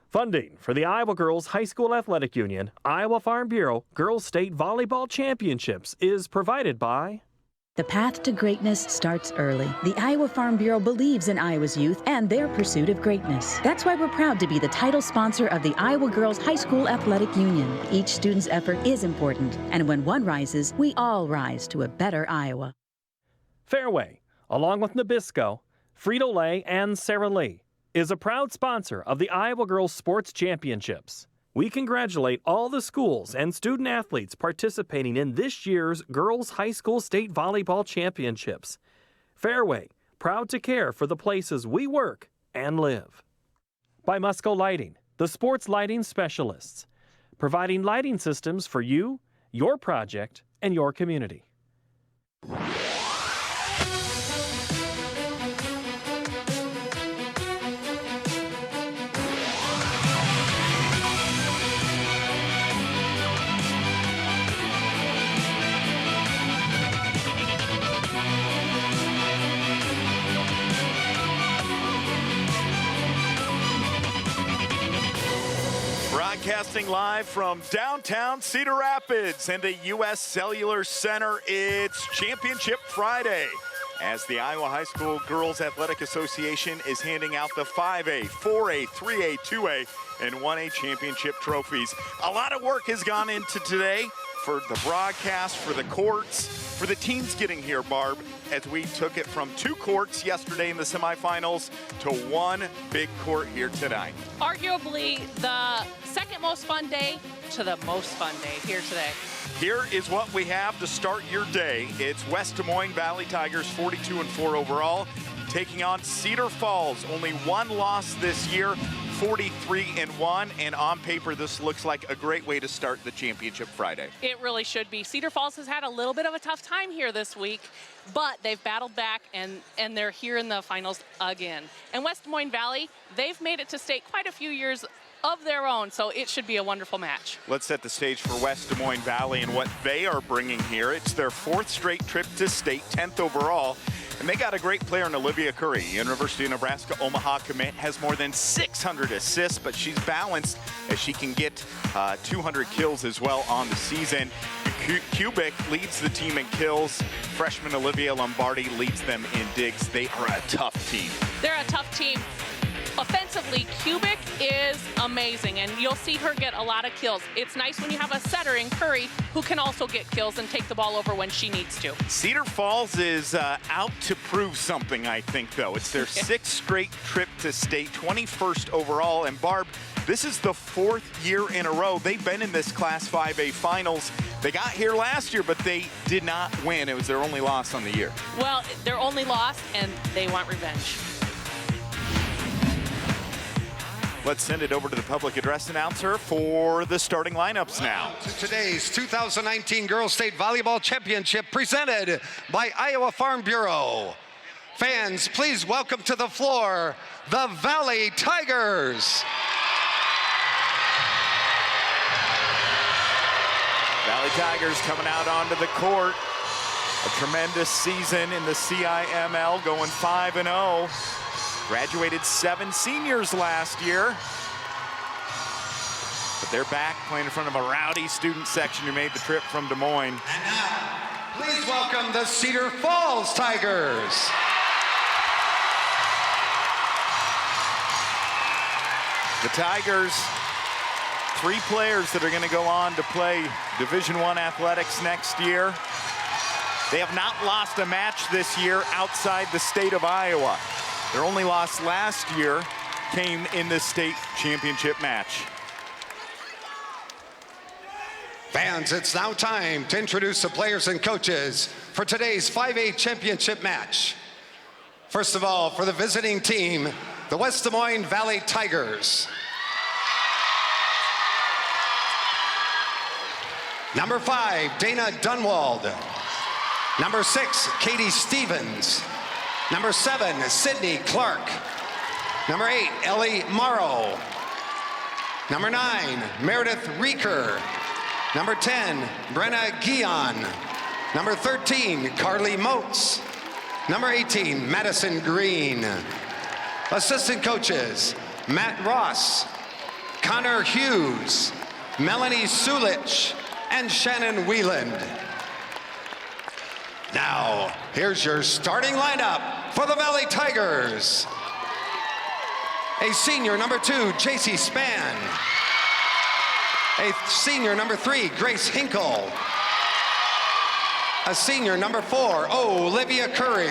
Funding for the Iowa Girls High School Athletic Union, Iowa Farm Bureau Girls State Volleyball Championships is provided by... The path to greatness starts early. The Iowa Farm Bureau believes in Iowa's youth and their pursuit of greatness. That's why we're proud to be the title sponsor of the Iowa Girls High School Athletic Union. Each student's effort is important, and when one rises, we all rise to a better Iowa. Fairway, along with Nabisco, Frito-Lay, and Sara Lee, is a proud sponsor of the Iowa Girls Sports Championships. We congratulate all the schools and student athletes participating in this year's Girls High School State Volleyball Championships. Fairway, proud to care for the places we work and live. By Musco Lighting, the sports lighting specialists, providing lighting systems for you, your project, and your community. Broadcasting live from downtown Cedar Rapids and the U.S. Cellular Center, it's Championship Friday as the Iowa High School Girls Athletic Association is handing out the 5A, 4A, 3A, 2A, and 1A championship trophies. A lot of work has gone into today for the broadcast, for the courts, for the teams getting here, Barb, as we took it from 2 courts yesterday in the semifinals to 1 big court here tonight. Arguably the second most fun day to the most fun day here today. Here is what we have to start your day. It's West Des Moines Valley Tigers 42-4 overall, taking on Cedar Falls. Only 1 loss this year, 43-1, and on paper this looks like a great way to start the championship Friday. It really should be. Cedar Falls has had a little bit of a tough time here this week, but they've battled back and they're here in the finals again. And West Des Moines Valley, they've made it to state quite a few years of their own, so it should be a wonderful match. Let's set the stage for West Des Moines Valley and what they are bringing here. It's their 4th straight trip to state, 10th overall. And they got a great player in Olivia Curry. University of Nebraska Omaha commit, has more than 600 assists, but she's balanced as she can get 200 kills as well on the season. Kubik leads the team in kills. Freshman Olivia Lombardi leads them in digs. They are a tough team. They're a tough team. Offensively, Kubik is amazing, and you'll see her get a lot of kills. It's nice when you have a setter in Curry who can also get kills and take the ball over when she needs to. Cedar Falls is out to prove something, I think, though. It's their 6th straight trip to state, 21st overall. And Barb, this is the 4th year in a row. They've been in this Class 5A finals. They got here last year, but they did not win. It was their only loss on the year. Well, their only loss, and they want revenge. Let's send it over to the public address announcer for the starting lineups now. To today's 2019 Girls State Volleyball Championship presented by Iowa Farm Bureau. Fans, please welcome to the floor the Valley Tigers. Valley Tigers coming out onto the court. A tremendous season in the CIML, going 5-0. Graduated 7 seniors last year. But they're back playing in front of a rowdy student section who made the trip from Des Moines. And now, please welcome the Cedar Falls Tigers. The Tigers, 3 players that are going to go on to play Division I athletics next year. They have not lost a match this year outside the state of Iowa. Their only loss last year came in the state championship match. Fans, it's now time to introduce the players and coaches for today's 5A championship match. First of all, for the visiting team, the West Des Moines Valley Tigers. Number 5, Dana Dunwald. Number 6, Katie Stevens. Number 7, Sydney Clark. Number 8, Ellie Morrow. Number 9, Meredith Reeker. Number 10, Brenna Guion. Number 13, Carly Motes. Number 18, Madison Green. Assistant coaches, Matt Ross, Connor Hughes, Melanie Sulich, and Shannon Wieland. Now, here's your starting lineup for the Valley Tigers. A senior number 2, JC Spann. A senior number 3, Grace Hinkle. A senior number 4, Olivia Curry.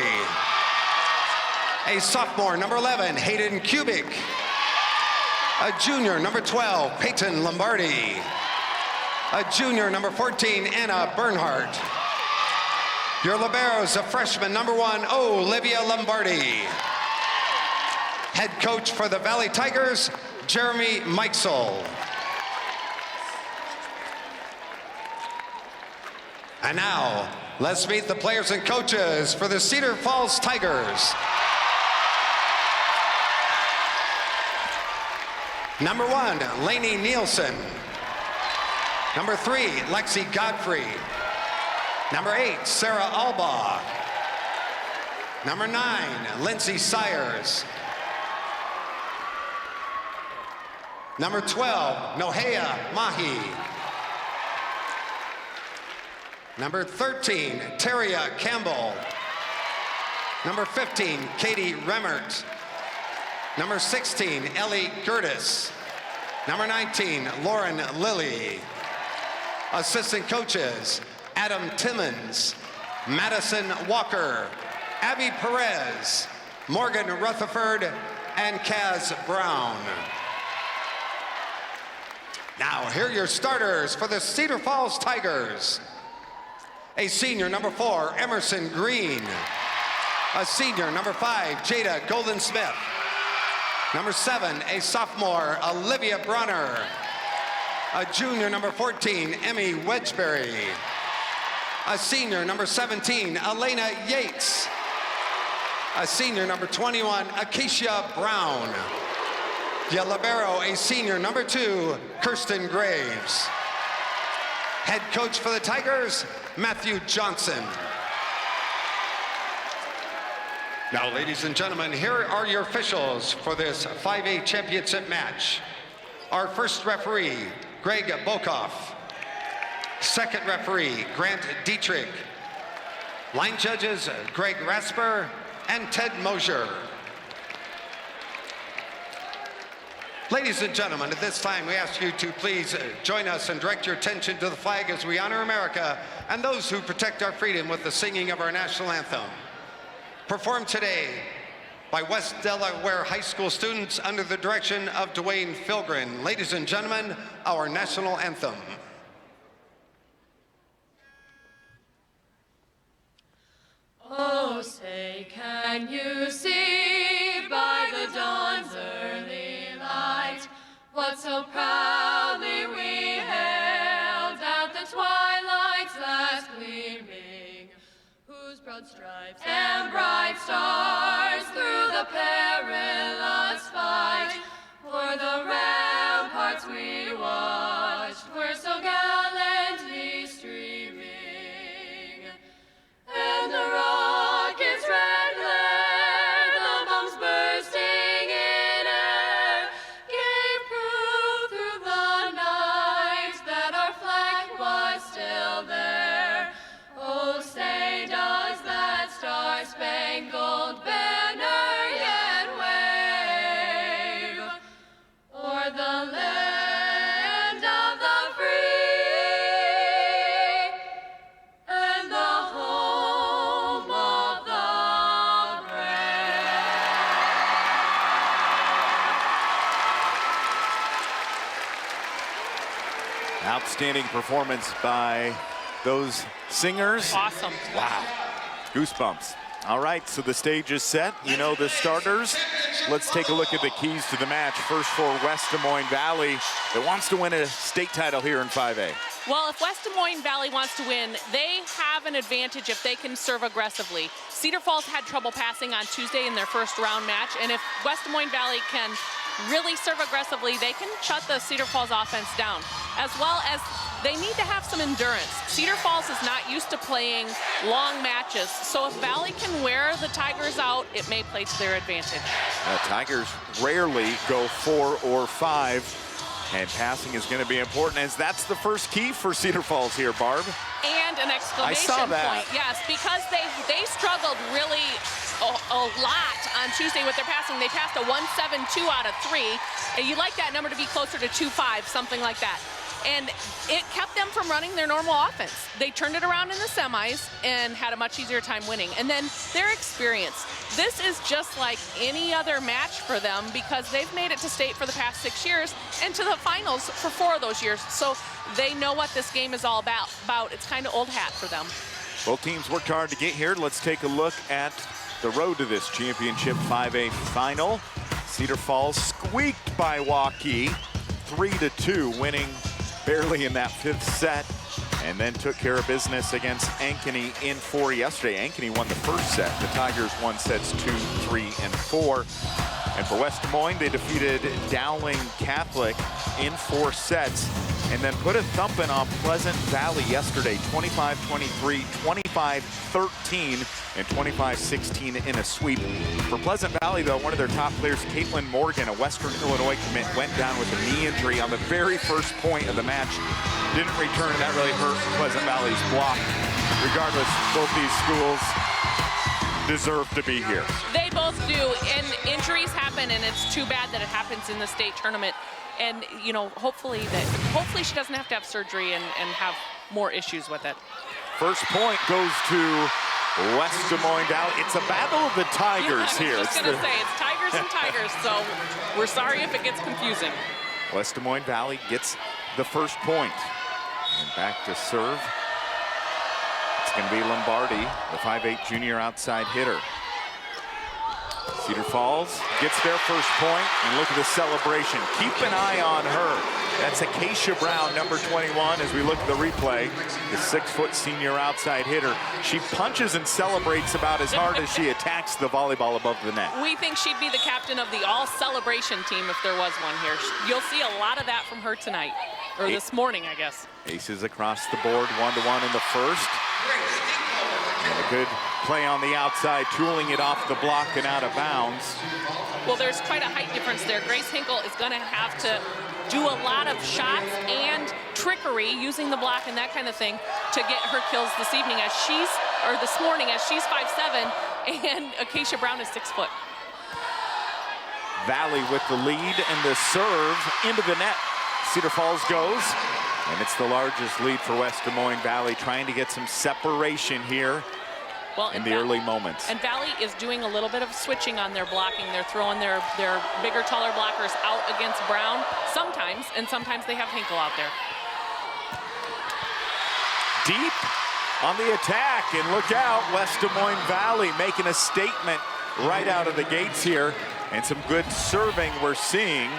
A sophomore number 11, Hayden Kubik. A junior number 12, Peyton Lombardi. A junior number 14, Anna Bernhardt. Your liberos, a freshman number 1, Olivia Lombardi. Head coach for the Valley Tigers, Jeremy Meixel. And now, let's meet the players and coaches for the Cedar Falls Tigers. Number 1, Lainey Nielsen. Number 3, Lexi Godfrey. Number 8, Sarah Alba. Number 9, Lindsay Sires. Number 12, Nohea Mahi. Number 13, Teria Campbell. Number 15, Katie Remmert. Number 16, Ellie Gertis. Number 19, Lauren Lilly. Assistant coaches, Adam Timmons, Madison Walker, Abby Perez, Morgan Rutherford, and Kaz Brown. Now, here are your starters for the Cedar Falls Tigers. A senior, number 4, Emerson Green. A senior, number 5, Jada Golden-Smith. Number 7, a sophomore, Olivia Brunner. A junior, number 14, Emmy Wedgbury. A senior, number 17, Elena Yates. A senior, number 21, Acacia Brown. The libero, a senior, number 2, Kirsten Graves. Head coach for the Tigers, Matthew Johnson. Now, ladies and gentlemen, here are your officials for this 5A championship match. Our first referee, Greg Bokoff. Second referee, Grant Dietrich. Line judges, Greg Rasper and Ted Mosier. Ladies and gentlemen, at this time, we ask you to please join us and direct your attention to the flag as we honor America and those who protect our freedom with the singing of our national anthem. Performed today by West Delaware High School students under the direction of Dwayne Filgren. Ladies and gentlemen, our national anthem. Oh, say, can you see by the dawn's early light what so proudly we hailed at the twilight's last gleaming, whose broad stripes and bright stars through the perilous fight for the ramparts we watched were so gallantly streaming, and the rocket's red glare, the bombs bursting in air, gave proof through the night that our flag was still there. Oh, say, does that star-spangled banner yet wave o'er the land of the free and the home of the brave? Outstanding performance by those singers. Awesome. Wow. Goosebumps. All right, so the stage is set. You know the starters. Let's take a look at the keys to the match. First for West Des Moines Valley that wants to win a state title here in 5A. Well, if West Des Moines Valley wants to win, they have an advantage if they can serve aggressively. Cedar Falls had trouble passing on Tuesday in their first round match, and if West Des Moines Valley can really serve aggressively, they can shut the Cedar Falls offense down, as well as they need to have some endurance. Cedar Falls is not used to playing long matches, so if Valley can wear the Tigers out, it may play to their advantage. Tigers rarely go 4 or 5 And passing is going to be important, as that's the first key for Cedar Falls here, Barb. And an exclamation point. Yes, because they struggled really a lot on Tuesday with their passing. They passed a 1.72 out of 3. And you'd like that number to be closer to 2.5, something like that. And it kept them from running their normal offense. They turned it around in the semis and had a much easier time winning. And then their experience. This is just like any other match for them because they've made it to state for the past 6 years and to the finals for 4 of those years. So they know what this game is all about. It's kind of old hat for them. Both teams worked hard to get here. Let's take a look at the road to this championship 5A final. Cedar Falls squeaked by Waukee 3-2, winning barely in that 5th set, and then took care of business against Ankeny in 4 yesterday. Ankeny won the 1st set. The Tigers won sets 2, 3, and 4. And for West Des Moines, they defeated Dowling Catholic in 4 sets and then put a thumping on Pleasant Valley yesterday, 25-23, 25-13, and 25-16 in a sweep. For Pleasant Valley, though, one of their top players, Caitlin Morgan, a Western Illinois commit, went down with a knee injury on the very first point of the match. Didn't return, and that really hurt Pleasant Valley's block. Regardless, both these schools deserve to be here. They both do, and injuries happen, and it's too bad that it happens in the state tournament. And, you know, hopefully she doesn't have to have surgery and have more issues with it. First point goes to West Des Moines Valley. It's a battle of the Tigers here. I was just going to say, it's Tigers and Tigers, so we're sorry if it gets confusing. West Des Moines Valley gets the first point. And back to serve. It's going to be Lombardi, the 5'8" junior outside hitter. Cedar Falls gets their first point, and look at the celebration. Keep an eye on her. That's Acacia Brown, number 21, as we look at the replay. The 6-foot senior outside hitter. She punches and celebrates about as hard as she attacks the volleyball above the net. We think she'd be the captain of the all-celebration team if there was one here. You'll see a lot of that from her tonight, or this morning, I guess. Aces across the board, 1-1 in the first. And a good play on the outside, tooling it off the block and out of bounds. Well, there's quite a height difference there. Grace Hinkle is going to have to do a lot of shots and trickery using the block and that kind of thing to get her kills this evening this morning as she's 5'7" and Acacia Brown is 6 foot. Valley with the lead and the serve into the net. Cedar Falls goes, and it's the largest lead for West Des Moines Valley, trying to get some separation here in the early moments. And Valley is doing a little bit of switching on their blocking. They're throwing their bigger, taller blockers out against Brown sometimes, and sometimes they have Hinkle out there. Deep on the attack, and look out, West Des Moines Valley making a statement right out of the gates here, and some good serving we're seeing.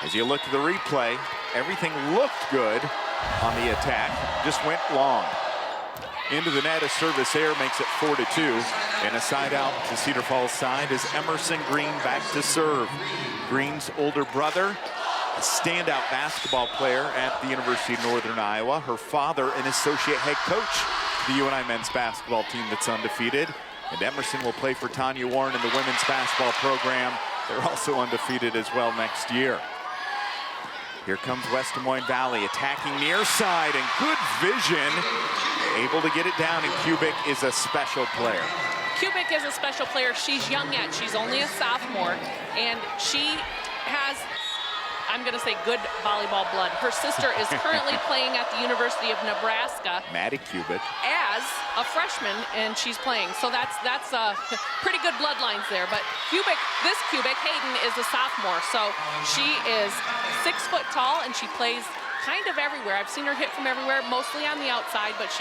As you look at the replay, everything looked good on the attack, just went long. Into the net, a service error makes it 4-2. And a side out to Cedar Falls side is Emerson Green back to serve. Green's older brother, a standout basketball player at the University of Northern Iowa. Her father, an associate head coach, the UNI men's basketball team that's undefeated. And Emerson will play for Tanya Warren in the women's basketball program. They're also undefeated as well next year. Here comes West Des Moines Valley attacking near side, and good vision. Able to get it down, and Kubik is a special player. Kubik is a special player. She's young yet. She's only a sophomore, and she has, I'm going to say, good volleyball blood. Her sister is currently playing at the University of Nebraska. Maddie Kubik. As a freshman, and she's playing. So that's pretty good bloodlines there. But this Kubik, Hayden, is a sophomore. So she is 6 foot tall, and she plays kind of everywhere. I've seen her hit from everywhere, mostly on the outside, but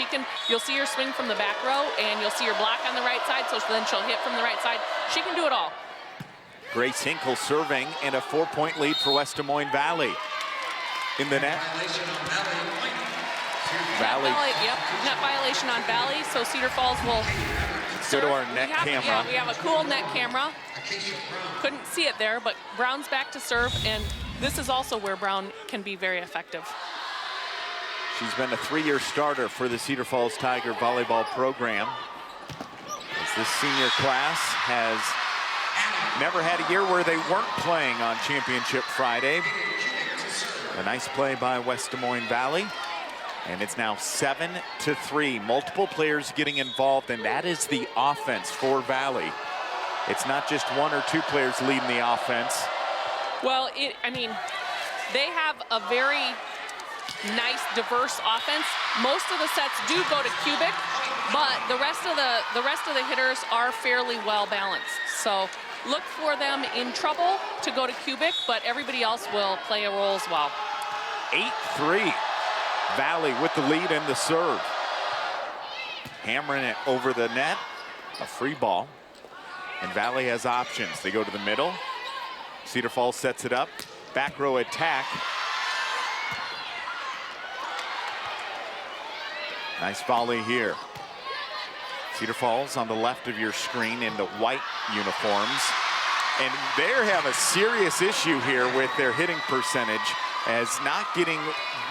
you'll see her swing from the back row, and you'll see her block on the right side, so then she'll hit from the right side. She can do it all. Grace Hinkle serving, and a 4-point lead for West Des Moines Valley. In the net. Valley. Net violation on Valley, so Cedar Falls will go to our net camera. Yeah, we have a cool net camera. Couldn't see it there, but Brown's back to serve, and this is also where Brown can be very effective. She's been a 3-year starter for the Cedar Falls Tiger volleyball program. As this senior class has never had a year where they weren't playing on Championship Friday. A nice play by West Des Moines Valley. And it's now 7-3. Multiple players getting involved, and that is the offense for Valley. It's not just one or two players leading the offense. Well, I mean, they have a very nice, diverse offense. Most of the sets do go to cubic, but the rest of the hitters are fairly well balanced. So look for them in trouble to go to cubic, but everybody else will play a role as well. 8-3. Valley with the lead and the serve. Hammering it over the net. A free ball. And Valley has options. They go to the middle. Cedar Falls sets it up. Back row attack. Nice volley here. Cedar Falls on the left of your screen in the white uniforms. And they have a serious issue here with their hitting percentage, as not getting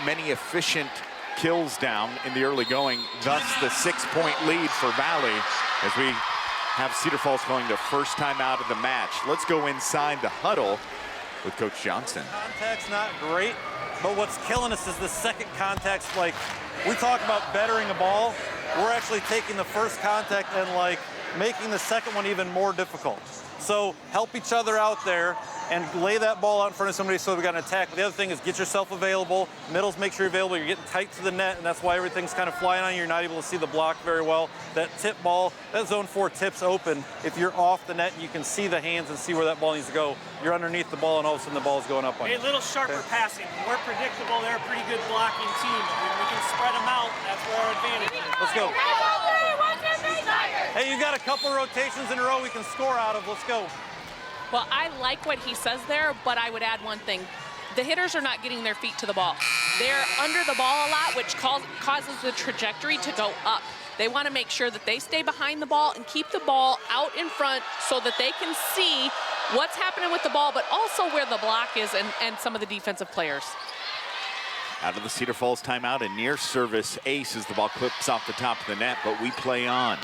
many efficient kills down in the early going, thus the 6-point lead for Valley, as we have Cedar Falls going to first time out of the match. Let's go inside the huddle with Coach Johnson. Contact's not great, but what's killing us is the second contact's like, we talk about bettering a ball, we're actually taking the first contact and like making the second one even more difficult. So help each other out there and lay that ball out in front of somebody so we got an attack. But the other thing is get yourself available. Middles, make sure you're available. You're getting tight to the net, and that's why everything's kind of flying on you. You're not able to see the block very well. That tip ball, that zone 4 tips open. If you're off the net, you can see the hands and see where that ball needs to go. You're underneath the ball, and all of a sudden the ball's going up on you. A little sharper passing. We're predictable. They're a pretty good blocking team. When we can spread them out, that's where our advantage is. Let's go. Hey, you got a couple rotations in a row we can score out of. Let's go. Well, I like what he says there, but I would add one thing. The hitters are not getting their feet to the ball. They're under the ball a lot, which causes the trajectory to go up. They want to make sure that they stay behind the ball and keep the ball out in front so that they can see what's happening with the ball, but also where the block is and some of the defensive players. Out of the Cedar Falls timeout, a near service ace as the ball clips off the top of the net, but we play on.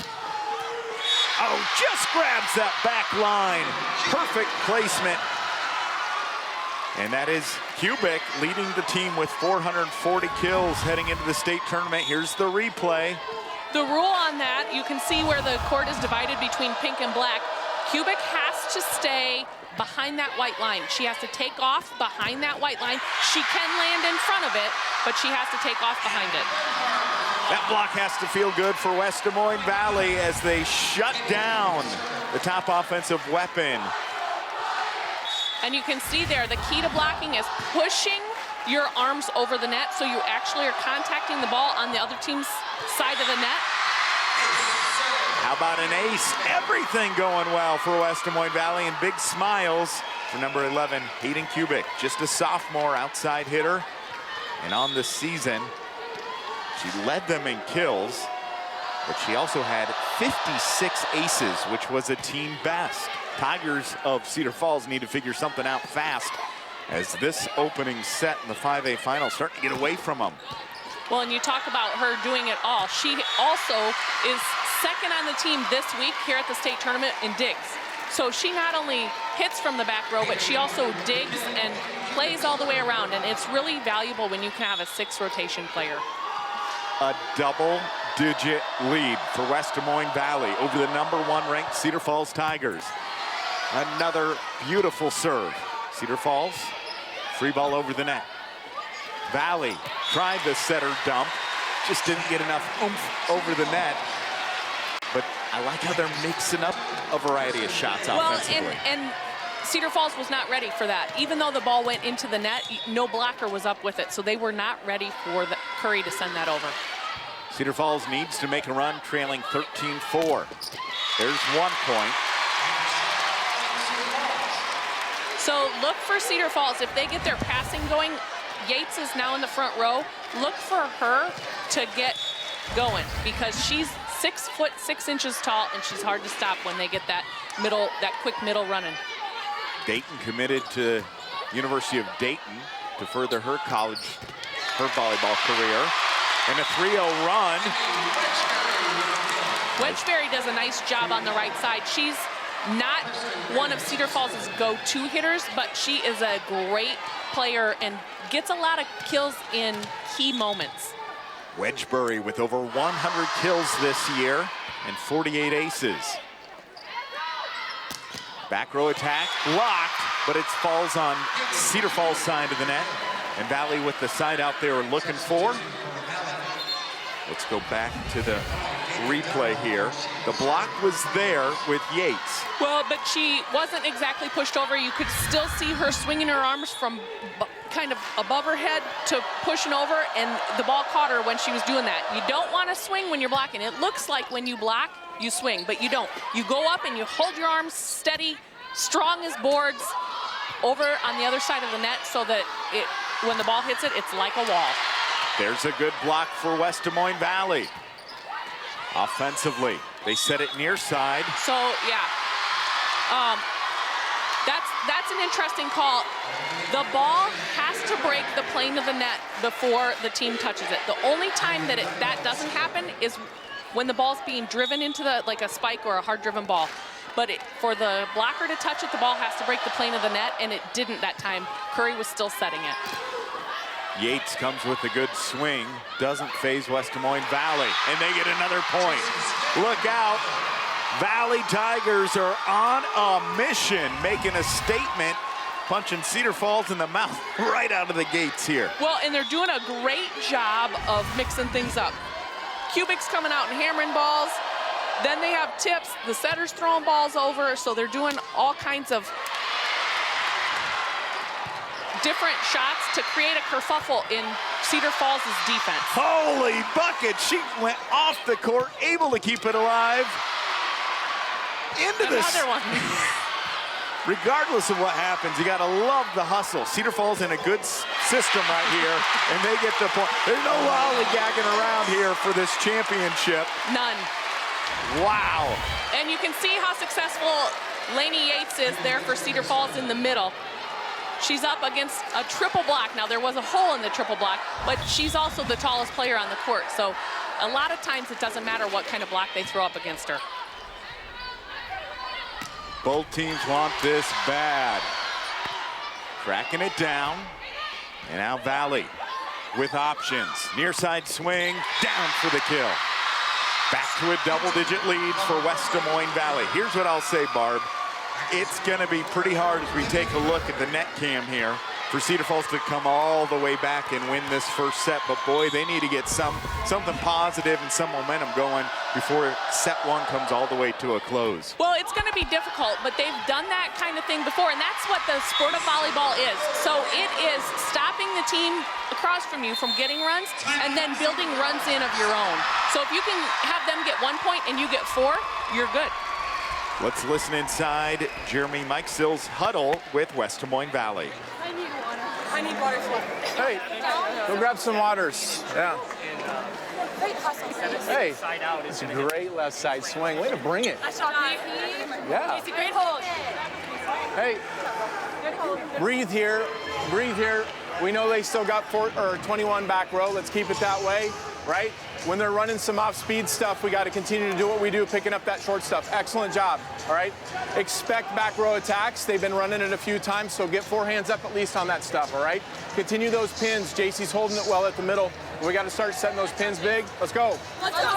Oh, just grabs that back line. Perfect placement. And that is Cubic leading the team with 440 kills heading into the state tournament. Here's the replay. The rule on that, you can see where the court is divided between pink and black. Cubic has to stay behind that white line. She has to take off behind that white line. She can land in front of it, but she has to take off behind it. That block has to feel good for West Des Moines Valley as they shut down the top offensive weapon. And you can see there, the key to blocking is pushing your arms over the net so you actually are contacting the ball on the other team's side of the net. How about an ace? Everything going well for West Des Moines Valley, and big smiles for number 11, Hayden Cubic. Just a sophomore outside hitter. And on the season, she led them in kills, but she also had 56 aces, which was a team best. Tigers of Cedar Falls need to figure something out fast, as this opening set in the 5A final starting to get away from them. Well, and you talk about her doing it all. She also is second on the team this week here at the state tournament in digs. So she not only hits from the back row, but she also digs and plays all the way around. And it's really valuable when you can have a 6 rotation player. A double-digit lead for West Des Moines Valley over the number 1 ranked Cedar Falls Tigers. Another beautiful serve. Cedar Falls, free ball over the net. Valley tried the setter dump, just didn't get enough oomph over the net. But I like how they're mixing up a variety of shots offensively. Well, and Cedar Falls was not ready for that. Even though the ball went into the net, no blocker was up with it, so they were not ready for Curry to send that over. Cedar Falls needs to make a run, trailing 13-4. There's 1 point. So look for Cedar Falls. If they get their passing going, Yates is now in the front row. Look for her to get going because she's 6'6" tall, and she's hard to stop when they get that quick middle running. Dayton committed to University of Dayton to further her volleyball career. And a 3-0 run. Wedgeberry does a nice job on the right side. She's not one of Cedar Falls' go-to hitters, but she is a great player and gets a lot of kills in key moments. Wedgbury with over 100 kills this year and 48 aces. Back row attack, blocked, but it falls on Cedar Falls' side of the net. And Valley with the side out they were looking for. Let's go back to the replay here. The block was there with Yates. Well, but she wasn't exactly pushed over. You could still see her swinging her arms from kind of above her head to pushing over, and the ball caught her when she was doing that. You don't want to swing when you're blocking. It looks like when you block, you swing, but you don't. You go up and you hold your arms steady, strong as boards, over on the other side of the net so that when the ball hits it, it's like a wall. There's a good block for West Des Moines Valley. Offensively, they set it near side. So, yeah, that's an interesting call. The ball has to break the plane of the net before the team touches it. The only time that that doesn't happen is when the ball's being driven into like a spike or a hard-driven ball. But for the blocker to touch it, the ball has to break the plane of the net, and it didn't that time. Curry was still setting it. Yates comes with a good swing, doesn't phase West Des Moines Valley, and they get another point. Look out, Valley Tigers are on a mission, making a statement, punching Cedar Falls in the mouth right out of the gates here. Well, and they're doing a great job of mixing things up. Kubik's coming out and hammering balls. Then they have tips. The setter's throwing balls over, so they're doing all kinds of different shots to create a kerfuffle in Cedar Falls' defense. Holy bucket, she went off the court, able to keep it alive. Into this. Another one. Regardless of what happens, you gotta love the hustle. Cedar Falls in a good system right here, and they get the point. There's no lollygagging around here for this championship. None. Wow. And you can see how successful Lainey Yates is there for Cedar Falls in the middle. She's up against a triple block. Now, there was a hole in the triple block, but she's also the tallest player on the court. So a lot of times it doesn't matter what kind of block they throw up against her. Both teams want this bad. Cracking it down. And now Valley with options. Near side swing, down for the kill. Back to a double-digit lead for West Des Moines Valley. Here's what I'll say, Barb. It's gonna be pretty hard as we take a look at the net cam here for Cedar Falls to come all the way back and win this first set. But boy, they need to get something positive and some momentum going before set one comes all the way to a close. Well, it's gonna be difficult, but they've done that kind of thing before, and that's what the sport of volleyball is. So it is stopping the team across from you from getting runs and then building runs in of your own. So if you can have them get 1 point and you get 4, you're good. Let's listen inside Jeremy Mikesill's huddle with West Des Moines Valley. I need water. I need water too. Hey, go grab some waters. Yeah. Great hustle. Hey, it's a great left side swing. Way to bring it. I shot me. Yeah. It's a great hold. Hey, Good hold. breathe here. Breathe here. We know they still got 21 back row. Let's keep it that way, right? When they're running some off-speed stuff, we got to continue to do what we do, picking up that short stuff. Excellent job, all right? Expect back row attacks. They've been running it a few times, so get 4 hands up at least on that stuff, all right? Continue those pins. JC's holding it well at the middle. We got to start setting those pins big. Let's go. Let's go.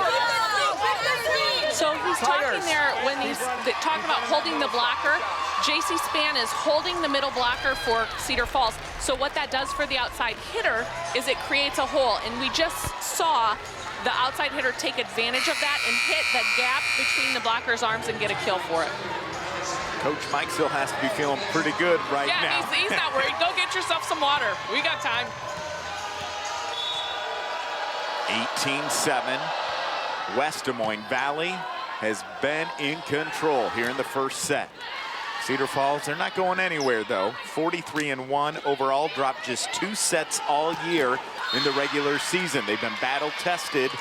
So he's talking there when he's talking about holding the blocker. JC Span is holding the middle blocker for Cedar Falls. So what that does for the outside hitter is it creates a hole. And we just saw the outside hitter take advantage of that and hit the gap between the blocker's arms and get a kill for it. Coach Mike still has to be feeling pretty good right now. Yeah, he's not worried. Go get yourself some water. We got time. 18-7. West Des Moines Valley has been in control here in the first set. Cedar Falls, they're not going anywhere though. 43-1 overall, dropped just 2 sets all year in the regular season. They've been battle tested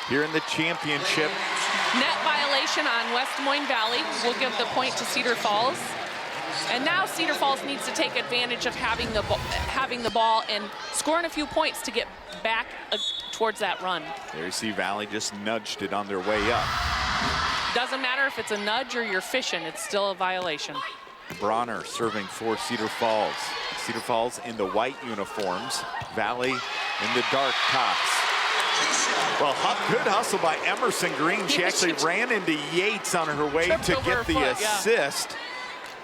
here in the championship. Net violation on West Des Moines Valley. We'll give the point to Cedar Falls. And now Cedar Falls needs to take advantage of having the ball and scoring a few points to get back towards that run. There you see Valley just nudged it on their way up. Doesn't matter if it's a nudge or you're fishing, it's still a violation. Bronner serving for Cedar Falls. Cedar Falls in the white uniforms, Valley in the dark tops. Well, good hustle by Emerson Green. She actually ran into Yates on her way to get the assist.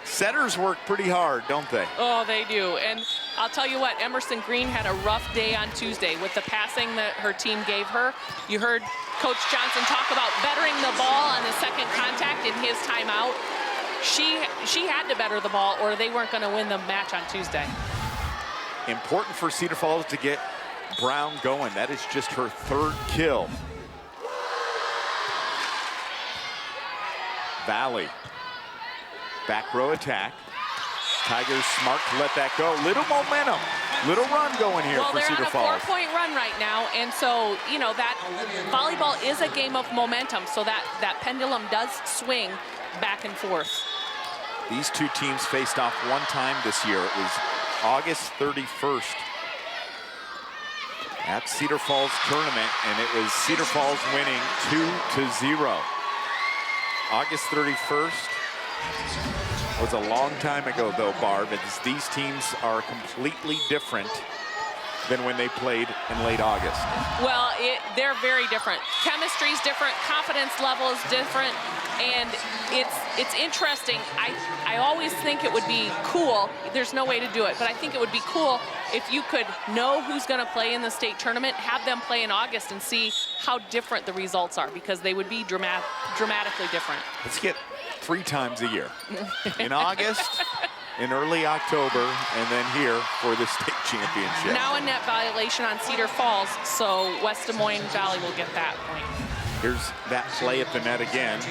Setters work pretty hard, don't they? Oh, they do. And I'll tell you what, Emerson Green had a rough day on Tuesday with the passing that her team gave her. You heard Coach Johnson talk about bettering the ball on the second contact in his timeout. She had to better the ball or they weren't going to win the match on Tuesday. Important for Cedar Falls to get Brown going. That is just her third kill. Valley. Back row attack. Tigers smart to let that go. Little momentum, little run going here for Cedar Falls. Well, they're on a 4-point run right now, and so, you know, that volleyball is a game of momentum, so that pendulum does swing back and forth. These two teams faced off one time this year. It was August 31st at Cedar Falls tournament, and it was Cedar Falls winning 2-0. August 31st. Was a long time ago, though, Barb, as these teams are completely different than when they played in late August. Well, they're very different. Chemistry's different, confidence level is different, and it's interesting. I always think it would be cool. There's no way to do it, but I think it would be cool if you could know who's going to play in the state tournament, have them play in August, and see how different the results are, because they would be dramatically different. Let's get 3 times a year. In August, in early October, and then here for the state championship. Now a net violation on Cedar Falls, so West Des Moines Valley will get that point. Here's that play at the net again.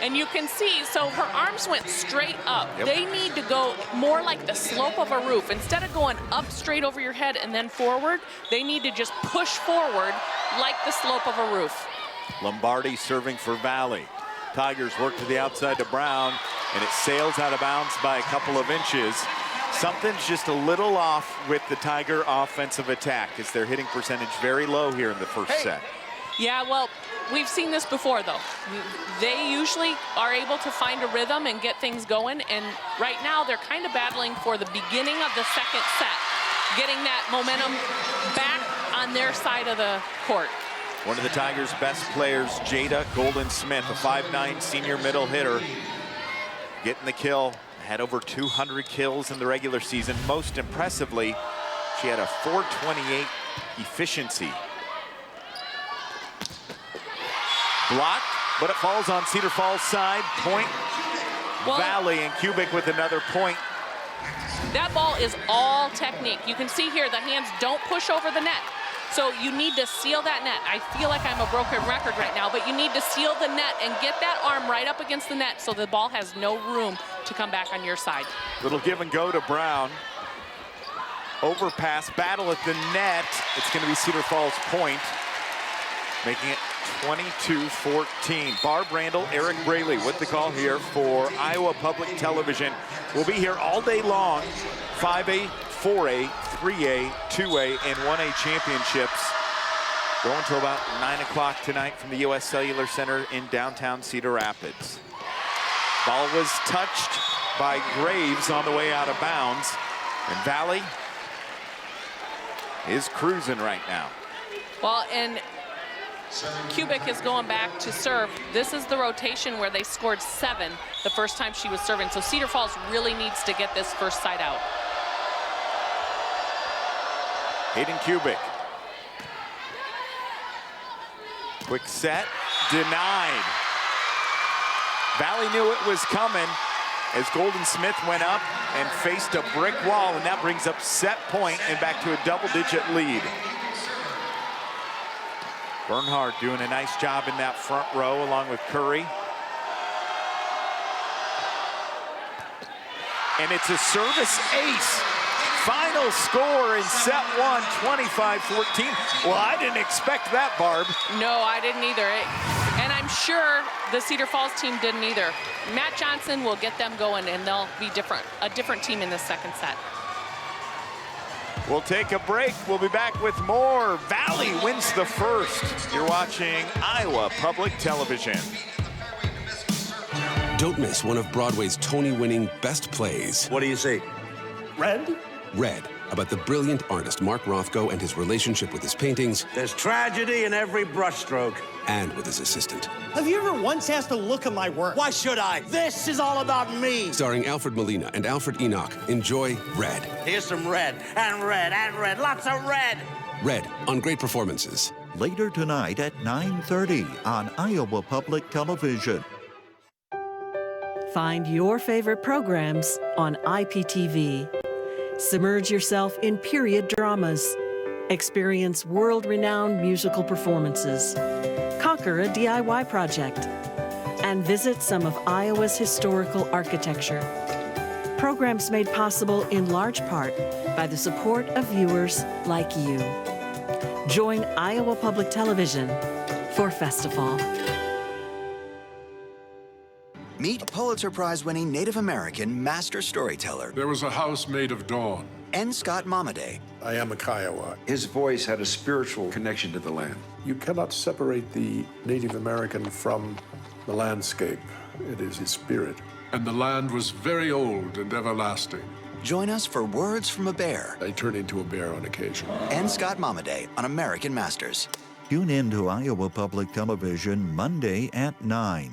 And you can see, so her arms went straight up. Yep. They need to go more like the slope of a roof. Instead of going up straight over your head and then forward, they need to just push forward like the slope of a roof. Lombardi serving for Valley. Tigers work to the outside to Brown, and it sails out of bounds by a couple of inches. Something's just a little off with the Tiger offensive attack, as their hitting percentage very low here in the first set. Yeah, well, we've seen this before, though. They usually are able to find a rhythm and get things going, and right now they're kind of battling for the beginning of the second set, getting that momentum back on their side of the court. One of the Tigers' best players, Jada Golden-Smith, a 5'9" senior middle hitter, getting the kill. Had over 200 kills in the regular season. Most impressively, she had a .428 efficiency. Blocked, but it falls on Cedar Falls' side. Point, Valley, and Kubik with another point. That ball is all technique. You can see here the hands don't push over the net. So you need to seal that net. I feel like I'm a broken record right now, but you need to seal the net and get that arm right up against the net so the ball has no room to come back on your side. Little give and go to Brown. Overpass, battle at the net. It's going to be Cedar Falls' point, making it 22-14. Barb Randall, Eric Braley with the call here for Iowa Public Television. We'll be here all day long. 5A, 4A, 3A, 2A, and 1A championships going until about 9 o'clock tonight from the U.S. Cellular Center in downtown Cedar Rapids. Ball was touched by Graves on the way out of bounds, and Valley is cruising right now. Well, and Kubik is going back to serve. This is the rotation where they scored 7 the first time she was serving. So Cedar Falls really needs to get this first side out. Hayden Kubik. Quick set, denied. Valley knew it was coming as Golden-Smith went up and faced a brick wall, and that brings up set point and back to a double-digit lead. Bernhard doing a nice job in that front row along with Curry. And it's a service ace. Final score in set 1, 25-14. Well, I didn't expect that, Barb. No, I didn't either. And I'm sure the Cedar Falls team didn't either. Matt Johnson will get them going, and they'll be a different team in the second set. We'll take a break. We'll be back with more. Valley wins the first. You're watching Iowa Public Television. Don't miss one of Broadway's Tony-winning best plays. What do you see? Red? Red, about the brilliant artist Mark Rothko and his relationship with his paintings. There's tragedy in every brushstroke. And with his assistant. Have you ever once asked to look at my work? Why should I? This is all about me. Starring Alfred Molina and Alfred Enoch. Enjoy Red. Here's some red, and red, and red, lots of red. Red, on Great Performances. Later tonight at 9:30 on Iowa Public Television. Find your favorite programs on IPTV. Submerge yourself in period dramas. Experience world-renowned musical performances. Conquer a DIY project. And visit some of Iowa's historical architecture. Programs made possible in large part by the support of viewers like you. Join Iowa Public Television for Festival. Meet Pulitzer Prize-winning Native American master storyteller. There was a house made of dawn. N. Scott Momaday. I am a Kiowa. His voice had a spiritual connection to the land. You cannot separate the Native American from the landscape. It is his spirit. And the land was very old and everlasting. Join us for Words from a Bear. I turn into a bear on occasion. N. Scott Momaday on American Masters. Tune in to Iowa Public Television Monday at 9.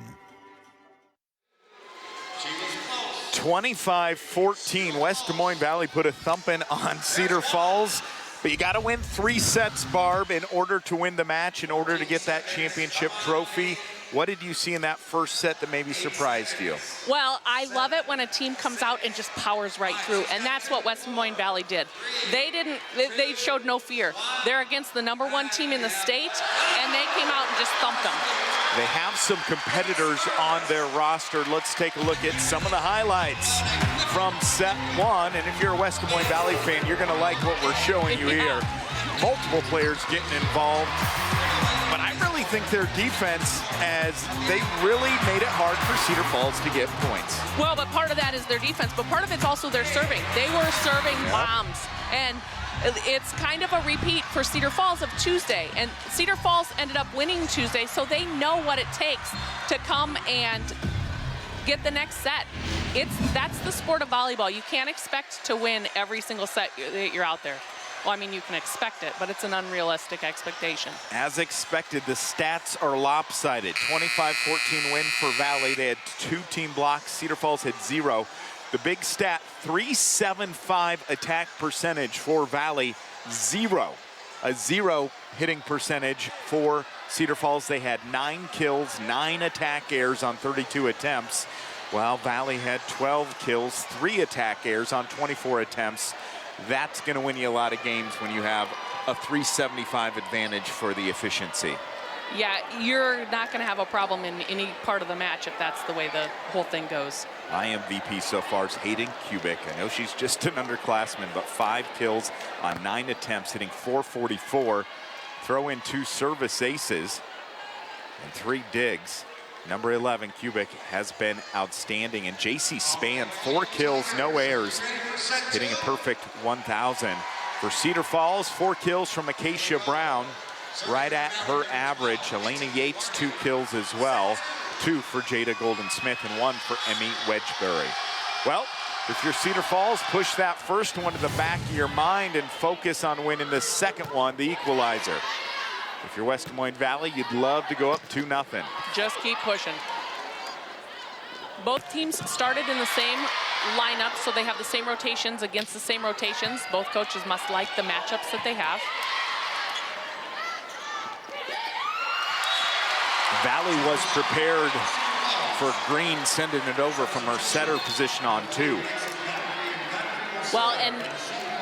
25-14, West Des Moines Valley put a thumping on Cedar Falls, but you got to win 3 sets, Barb, in order to win the match, in order to get that championship trophy. What did you see in that first set that maybe surprised you? Well, I love it when a team comes out and just powers right through, and that's what West Des Moines Valley did. They showed no fear. They're against the #1 team in the state, and they came out and just thumped them. They have some competitors on their roster. Let's take a look at some of the highlights from set 1. And if you're a West Des Moines Valley fan, you're going to like what we're showing you here. Multiple players getting involved. But I really think their defense, as they really made it hard for Cedar Falls to get points. Well, but part of that is their defense, but part of it's also their serving. They were serving bombs. And it's kind of a repeat for Cedar Falls of Tuesday. And Cedar Falls ended up winning Tuesday, so they know what it takes to come and get the next set. That's the sport of volleyball. You can't expect to win every single set that you're out there. Well, I mean, you can expect it, but it's an unrealistic expectation. As expected, the stats are lopsided. 25-14 win for Valley. They had 2 team blocks. Cedar Falls had 0. The big stat, .375 attack percentage for Valley, 0. A 0 hitting percentage for Cedar Falls. They had 9 kills, 9 attack errors on 32 attempts, while Valley had 12 kills, 3 attack errors on 24 attempts. That's going to win you a lot of games when you have a .375 advantage for the efficiency. Yeah, you're not going to have a problem in any part of the match if that's the way the whole thing goes. My MVP so far is Hayden Kubik. I know she's just an underclassman, but 5 kills on 9 attempts, hitting .444. Throw in 2 service aces and 3 digs. Number 11, Kubik, has been outstanding. And JC Span, 4 kills, no errors, hitting a perfect 1,000. For Cedar Falls, 4 kills from Acacia Brown, right at her average. Elena Yates, 2 kills as well. 2 for Jada Golden-Smith and 1 for Emmy Wedgbury. Well, if you're Cedar Falls, push that first one to the back of your mind and focus on winning the second one, the equalizer. If you're West Des Moines Valley, you'd love to go up 2-0. Just keep pushing. Both teams started in the same lineup, so they have the same rotations against the same rotations. Both coaches must like the matchups that they have. Valley was prepared for Green sending it over from her setter position on 2. Well, and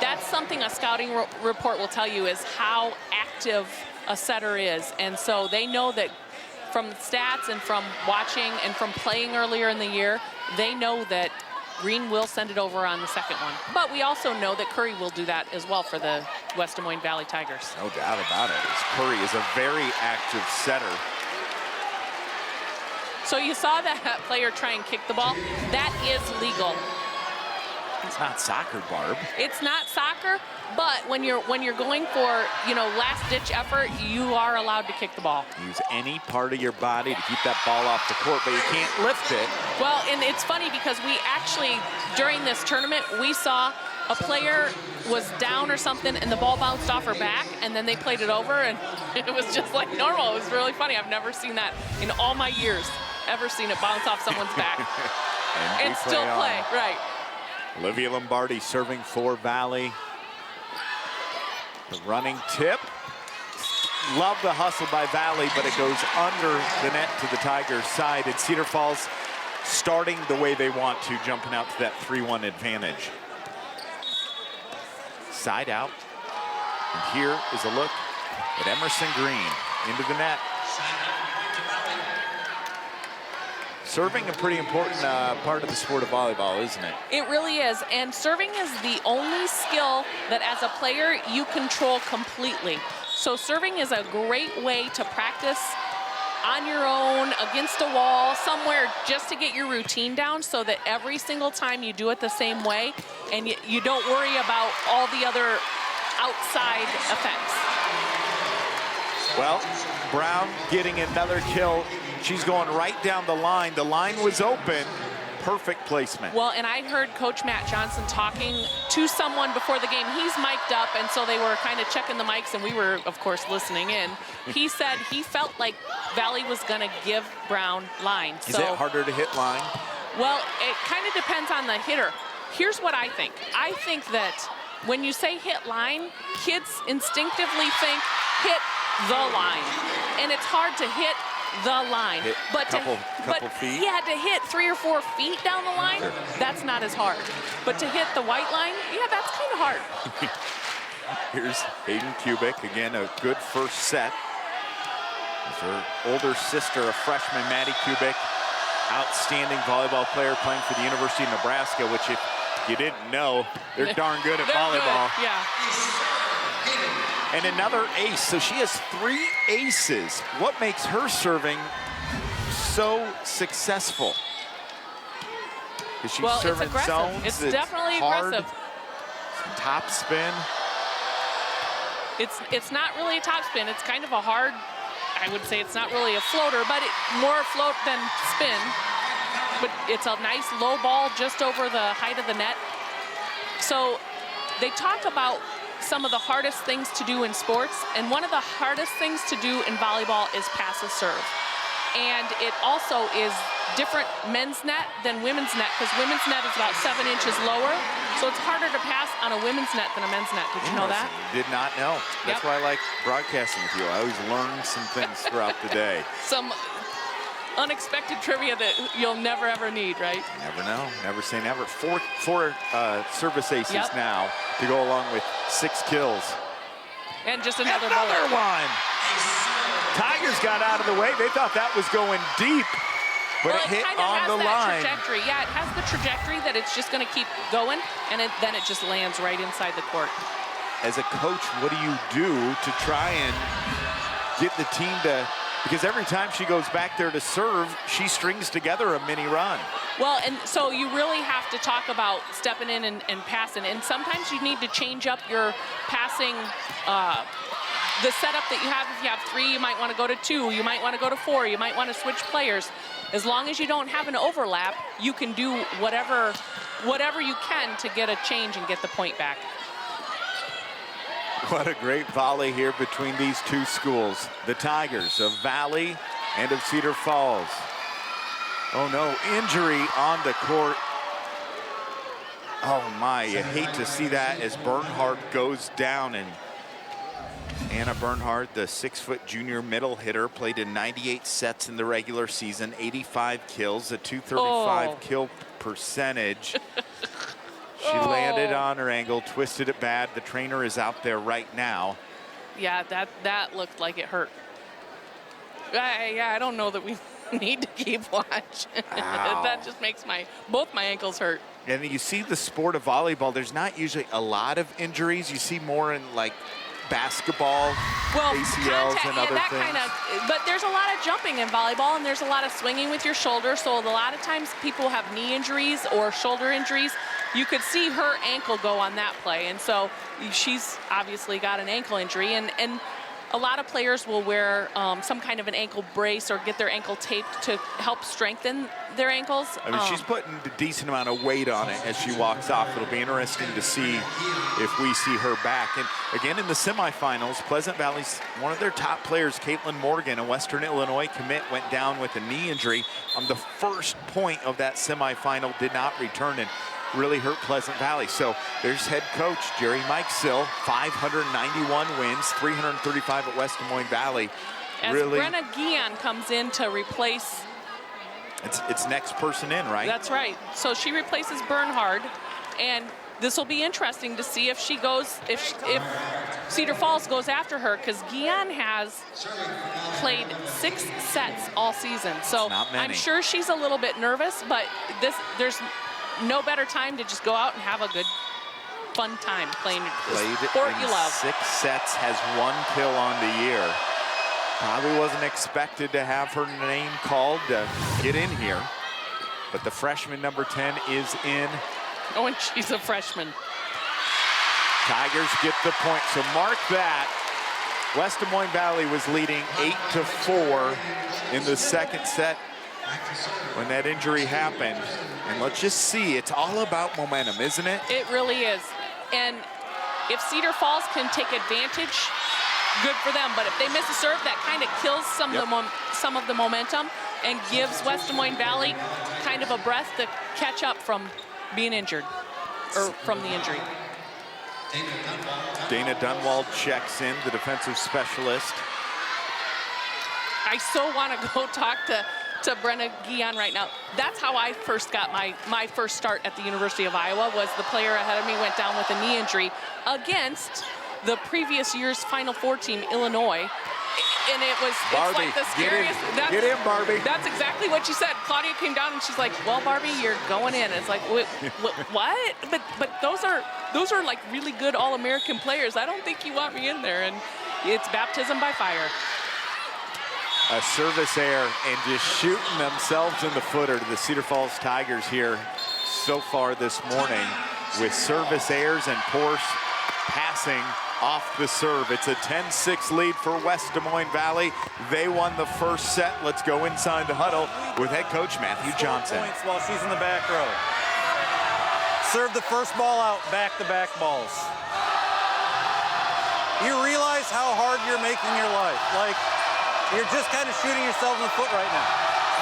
that's something a scouting report will tell you, is how active a setter is. And so they know that from the stats and from watching and from playing earlier in the year, they know that Green will send it over on the second one. But we also know that Curry will do that as well for the West Des Moines Valley Tigers. No doubt about it. Curry is a very active setter. So you saw that player try and kick the ball. That is legal. It's not soccer, Barb. It's not soccer, but when you're going for, last-ditch effort, you are allowed to kick the ball. Use any part of your body to keep that ball off the court, but you can't lift it. Well, and it's funny because we actually, during this tournament, we saw a player was down or something and the ball bounced off her back, and then they played it over, and it was just like normal. It was really funny. I've never seen that in all my years, ever seen it bounce off someone's back. and still play, right. Olivia Lombardi serving for Valley. The running tip. Love the hustle by Valley, but it goes under the net to the Tigers' side. And Cedar Falls starting the way they want to, jumping out to that 3-1 advantage. Side out. And here is a look at Emerson Green into the net. Serving a pretty important part of the sport of volleyball, isn't it? It really is, and serving is the only skill that as a player you control completely. So serving is a great way to practice on your own, against a wall, somewhere, just to get your routine down so that every single time you do it the same way and you don't worry about all the other outside effects. Well, Brown getting another kill. She's going right down the line. The line was open. Perfect placement. Well, and I heard Coach Matt Johnson talking to someone before the game. He's mic'd up, and so they were kind of checking the mics, and we were, of course, listening in. He said he felt like Valley was going to give Brown line. Is it harder to hit line? Well, it kind of depends on the hitter. Here's what I think. I think that when you say hit line, kids instinctively think hit the line. And it's hard to hit the line. But couple feet? Yeah, to hit 3 or 4 feet down the line, that's not as hard. But to hit the white line, yeah, that's kind of hard. Here's Hayden Kubik, again, a good first set. As her older sister, a freshman, Maddie Kubik, outstanding volleyball player playing for the University of Nebraska, which if you didn't know, they're darn good at volleyball. Good. Yeah. And another ace, so she has 3 aces. What makes her serving so successful? Is she serving it's zones? It's definitely hard. aggressive. Top spin. It's not really a top spin. It's kind of a hard, I would say it's not really a floater, but more float than spin. But it's a nice low ball just over the height of the net. So they talk about some of the hardest things to do in sports, and one of the hardest things to do in volleyball is pass a serve. And it also is different men's net than women's net, because women's net is about 7 inches lower, so it's harder to pass on a women's net than a men's net. Did you know that? Did not know. That's why I like broadcasting with you. I always learn some things throughout the day. Some unexpected trivia that you'll never ever need, right? Never know. Never say never. Four service aces now to go along with 6 kills. And just another one. Tigers got out of the way. They thought that was going deep, but it hit on the line. Trajectory. Yeah, it has the trajectory that it's just going to keep going, and then it just lands right inside the court. As a coach, what do you do to try and get the team to, because every time she goes back there to serve, she strings together a mini run. Well, and so you really have to talk about stepping in and passing. And sometimes you need to change up your passing, the setup that you have. If you have 3, you might want to go to 2. You might want to go to 4. You might want to switch players. As long as you don't have an overlap, you can do whatever you can to get a change and get the point back. What a great volley here between these two schools. The Tigers of Valley and of Cedar Falls. Oh no, injury on the court. Oh my, you hate to see that as Bernhardt goes down. And Anna Bernhardt, the 6-foot junior middle hitter, played in 98 sets in the regular season, 85 kills, a .235 kill percentage. She landed on her ankle, twisted it bad. The trainer is out there right now. Yeah, that looked like it hurt. Yeah, I don't know that we need to keep watch. That just makes both my ankles hurt. And you see the sport of volleyball, there's not usually a lot of injuries. You see more in like basketball, ACLs and other things. But there's a lot of jumping in volleyball, and there's a lot of swinging with your shoulder. So a lot of times people have knee injuries or shoulder injuries you could see her ankle go on that play. And so she's obviously got an ankle injury. And a lot of players will wear some kind of an ankle brace or get their ankle taped to help strengthen their ankles. I mean, she's putting a decent amount of weight on it as she walks off. It'll be interesting to see if we see her back. And again, in the semifinals, Pleasant Valley's one of their top players, Caitlin Morgan, a Western Illinois commit, went down with a knee injury on the first point of that semifinal, did not return and really hurt Pleasant Valley. So there's head coach Jerry Mike Sill, 591 wins, 335 at West Des Moines Valley. As really, Brenna Guion comes in to replace. It's next person in, right? That's right. So she replaces Bernhard, and this will be interesting to see if she goes, if Cedar Falls goes after her, because Guion has played 6 sets all season. So I'm sure she's a little bit nervous, but there's no better time to just go out and have a good, fun time playing the sport you love. 6 sets, has 1 kill on the year. Probably wasn't expected to have her name called to get in here, but the freshman number 10 is in. Oh, and she's a freshman. Tigers get the point, so mark that. West Des Moines Valley was leading 8-4 in the second set when that injury happened. And let's just see, it's all about momentum, isn't it? It really is. And if Cedar Falls can take advantage, good for them. But if they miss a serve, that kind of kills some of the momentum and gives West Des Moines Valley kind of a breath to catch up from being injured, or from the injury. Dana Dunwald checks in, the defensive specialist. I so want to go talk to Brenna Guion right now. That's how I first got my first start at the University of Iowa, was the player ahead of me went down with a knee injury against the previous year's Final Four team, Illinois. And it was it's like the scariest. Get in, Barbie. That's exactly what she said. Claudia came down and she's like, well, Barbie, you're going in. It's like, what? But those are like really good All-American players. I don't think you want me in there. And it's baptism by fire. A service error and just shooting themselves in the footer to the Cedar Falls Tigers here so far this morning with service errors and poor passing off the serve. It's a 10-6 lead for West Des Moines Valley. They won the first set. Let's go inside the huddle with head coach Matthew Johnson. Points while she's in the back row. Serve the first ball out, back-to-back balls. You realize how hard you're making your life. Like, you're just kind of shooting yourself in the foot right now.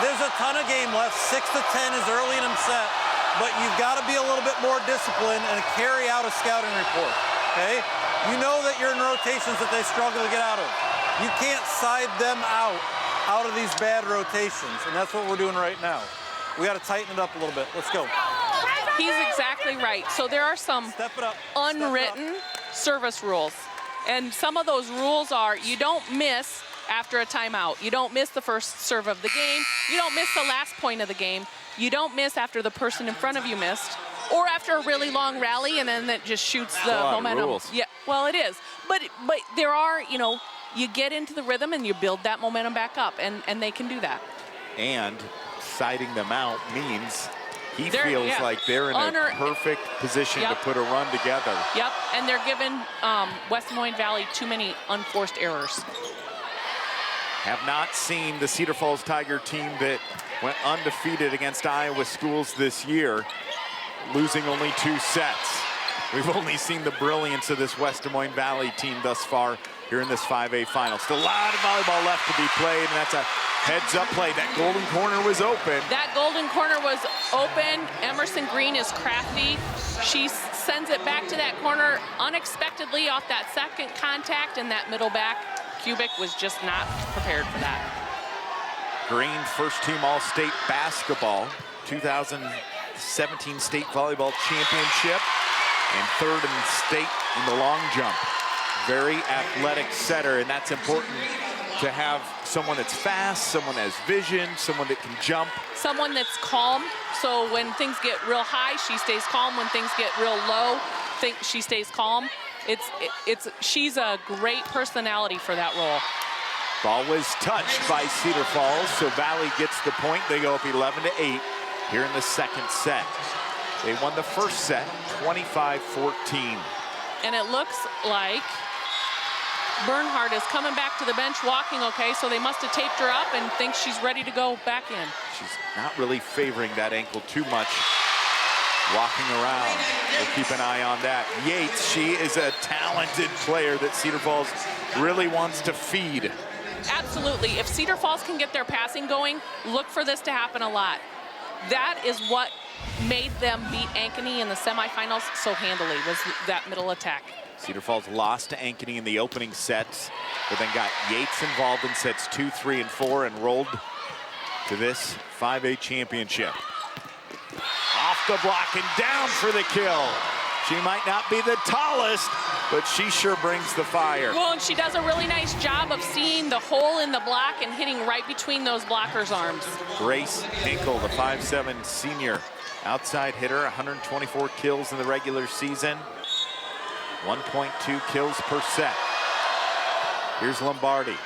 There's a ton of game left. 6-10 is early in the set, but you've got to be a little bit more disciplined and carry out a scouting report, okay? You know that you're in rotations that they struggle to get out of. You can't side them out of these bad rotations, and that's what we're doing right now. We got to tighten it up a little bit. Let's go. He's exactly right. So there are some unwritten service rules, and some of those rules are you don't miss after a timeout. You don't miss the first serve of the game. You don't miss the last point of the game. You don't miss after the person in front of you missed, or after a really long rally, and then that just shoots the momentum. Rules. Yeah, well, it is. But there are, you get into the rhythm and you build that momentum back up, and they can do that. And siding them out means he feels like they're in a perfect position to put a run together. Yep, and they're giving West Des Moines Valley too many unforced errors. Have not seen the Cedar Falls Tiger team that went undefeated against Iowa schools this year, losing only 2 sets. We've only seen the brilliance of this West Des Moines Valley team thus far here in this 5A final. Still a lot of volleyball left to be played, and that's a heads-up play. That golden corner was open. That golden corner was open. Emerson Green is crafty. She sends it back to that corner unexpectedly off that second contact, and that middle back. Kubik was just not prepared for that. Green, first-team All-State basketball, 2017 state volleyball championship, and 3rd in state in the long jump. Very athletic setter, and that's important to have someone that's fast, someone that has vision, someone that can jump. Someone that's calm, so when things get real high, she stays calm. When things get real low, she stays calm. She's a great personality for that role. Ball was touched by Cedar Falls, so Valley gets the point. They go up 11-8 here in the second set. They won the first set, 25-14. And it looks like Bernhardt is coming back to the bench, walking okay, so they must have taped her up and think she's ready to go back in. She's not really favoring that ankle too much. Walking around, we'll keep an eye on that. Yates, she is a talented player that Cedar Falls really wants to feed. Absolutely. If Cedar Falls can get their passing going, look for this to happen a lot. That is what made them beat Ankeny in the semifinals so handily, was that middle attack. Cedar Falls lost to Ankeny in the opening sets, but then got Yates involved in sets 2, 3, and 4 and rolled to this 5A championship. Off the block and down for the kill. She might not be the tallest, but she sure brings the fire. Well, and she does a really nice job of seeing the hole in the block and hitting right between those blockers' arms. Grace Hinkle, the 5'7" senior outside hitter, 124 kills in the regular season, 1.2 kills per set. Here's Lombardi.